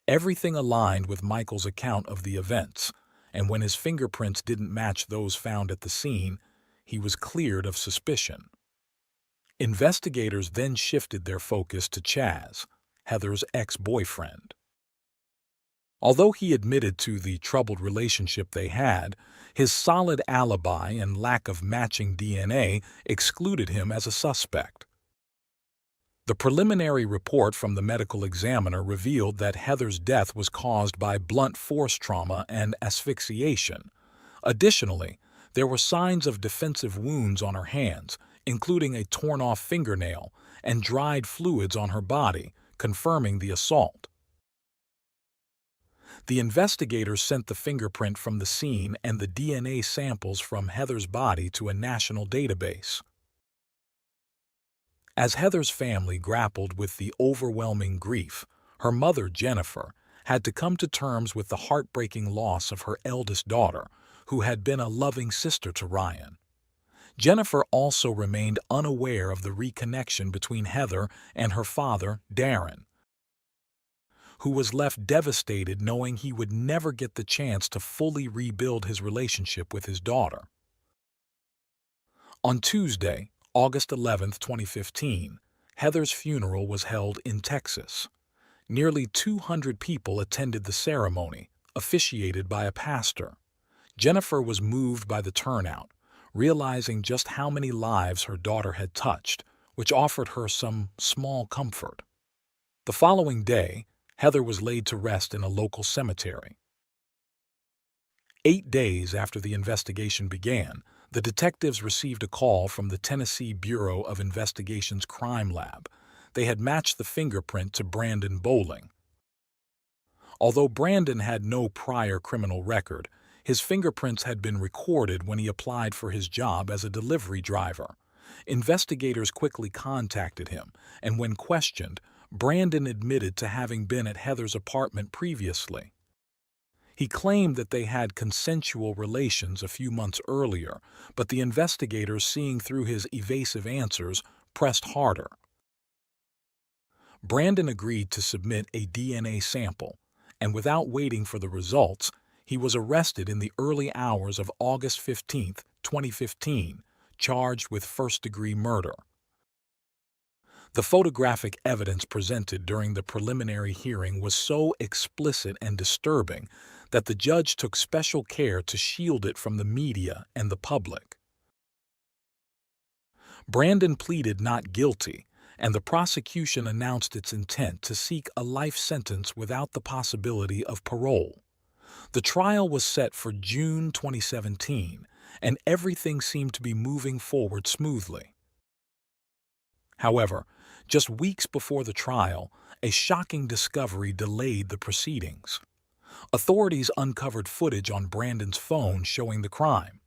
[SPEAKER 1] Everything aligned with Michael's account of the events, and when his fingerprints didn't match those found at the scene, he was cleared of suspicion. Investigators then shifted their focus to Chaz, Heather's ex-boyfriend. Although he admitted to the troubled relationship they had, his solid alibi and lack of matching DNA excluded him as a suspect. The preliminary report from the medical examiner revealed that Heather's death was caused by blunt force trauma and asphyxiation. Additionally, there were signs of defensive wounds on her hands, including a torn-off fingernail and dried fluids on her body, confirming the assault. The investigators sent the fingerprint from the scene and the DNA samples from Heather's body to a national database. As Heather's family grappled with the overwhelming grief, her mother, Jennifer, had to come to terms with the heartbreaking loss of her eldest daughter, who had been a loving sister to Ryan. Jennifer also remained unaware of the reconnection between Heather and her father, Darren, who was left devastated knowing he would never get the chance to fully rebuild his relationship with his daughter. On Tuesday, August 11, 2015, Heather's funeral was held in Texas. Nearly 200 people attended the ceremony, officiated by a pastor. Jennifer was moved by the turnout, realizing just how many lives her daughter had touched, which offered her some small comfort. The following day, Heather was laid to rest in a local cemetery. 8 days after the investigation began, the detectives received a call from the Tennessee Bureau of Investigation's crime lab. They had matched the fingerprint to Brandon Bowling. Although Brandon had no prior criminal record, his fingerprints had been recorded when he applied for his job as a delivery driver. Investigators quickly contacted him, and when questioned, Brandon admitted to having been at Heather's apartment previously. He claimed that they had consensual relations a few months earlier, but the investigators, seeing through his evasive answers, pressed harder. Brandon agreed to submit a DNA sample, and without waiting for the results, he was arrested in the early hours of August 15, 2015, charged with first-degree murder. The photographic evidence presented during the preliminary hearing was so explicit and disturbing that the judge took special care to shield it from the media and the public. Brandon pleaded not guilty, and the prosecution announced its intent to seek a life sentence without the possibility of parole. The trial was set for June 2017, and everything seemed to be moving forward smoothly. However, just weeks before the trial, a shocking discovery delayed the proceedings. Authorities uncovered footage on Brandon's phone showing the crime.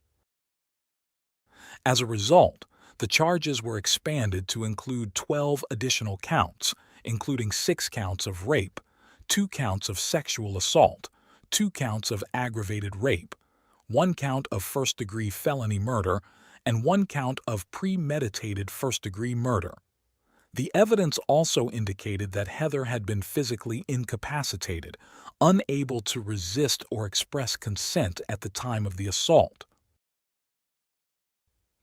[SPEAKER 1] As a result, the charges were expanded to include 12 additional counts, including 6 counts of rape, 2 counts of sexual assault, 2 counts of aggravated rape, 1 count of first-degree felony murder, and 1 count of premeditated first-degree murder. The evidence also indicated that Heather had been physically incapacitated, unable to resist or express consent at the time of the assault.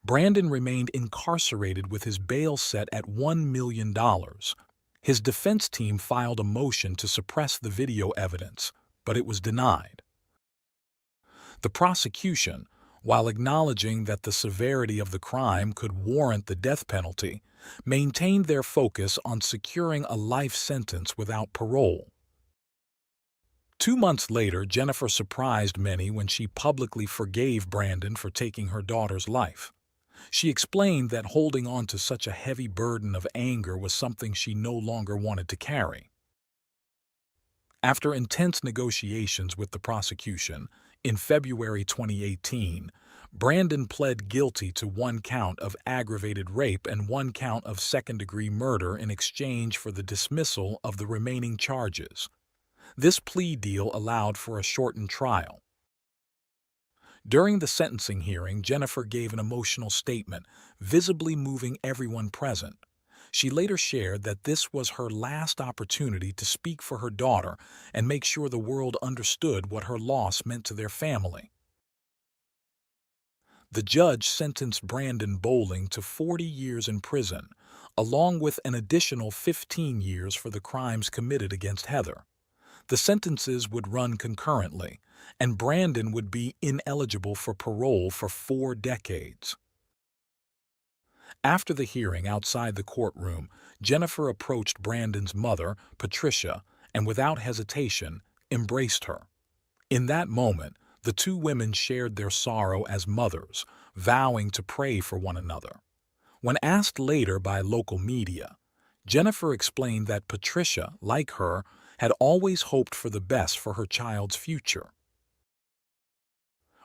[SPEAKER 1] Brandon remained incarcerated with his bail set at $1 million. His defense team filed a motion to suppress the video evidence, but it was denied. The prosecution, while acknowledging that the severity of the crime could warrant the death penalty, maintained their focus on securing a life sentence without parole. 2 months later, Jennifer surprised many when she publicly forgave Brandon for taking her daughter's life. She explained that holding on to such a heavy burden of anger was something she no longer wanted to carry. After intense negotiations with the prosecution, in February 2018, Brandon pled guilty to 1 count of aggravated rape and 1 count of second-degree murder in exchange for the dismissal of the remaining charges. This plea deal allowed for a shortened trial. During the sentencing hearing, Jennifer gave an emotional statement, visibly moving everyone present. She later shared that this was her last opportunity to speak for her daughter and make sure the world understood what her loss meant to their family. The judge sentenced Brandon Bowling to 40 years in prison, along with an additional 15 years for the crimes committed against Heather. The sentences would run concurrently, and Brandon would be ineligible for parole for 4 decades. After the hearing outside the courtroom, Jennifer approached Brandon's mother, Patricia, and without hesitation, embraced her. In that moment, the two women shared their sorrow as mothers, vowing to pray for one another. When asked later by local media, Jennifer explained that Patricia, like her, had always hoped for the best for her child's future.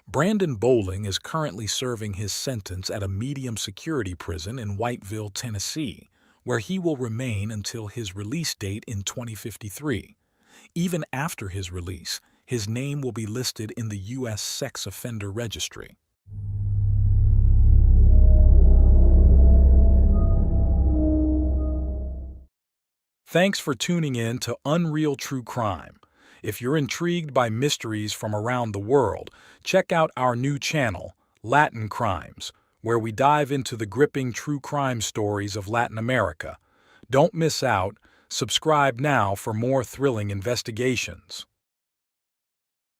[SPEAKER 1] Brandon Bowling is currently serving his sentence at a medium-security prison in Whiteville, Tennessee, where he will remain until his release date in 2053. Even after his release, his name will be listed in the U.S. Sex Offender Registry. Thanks for tuning in to Unreal True Crime. If you're intrigued by mysteries from around the world, check out our new channel, Latin Crimes, where we dive into the gripping true crime stories of Latin America. Don't miss out. Subscribe now for more thrilling investigations.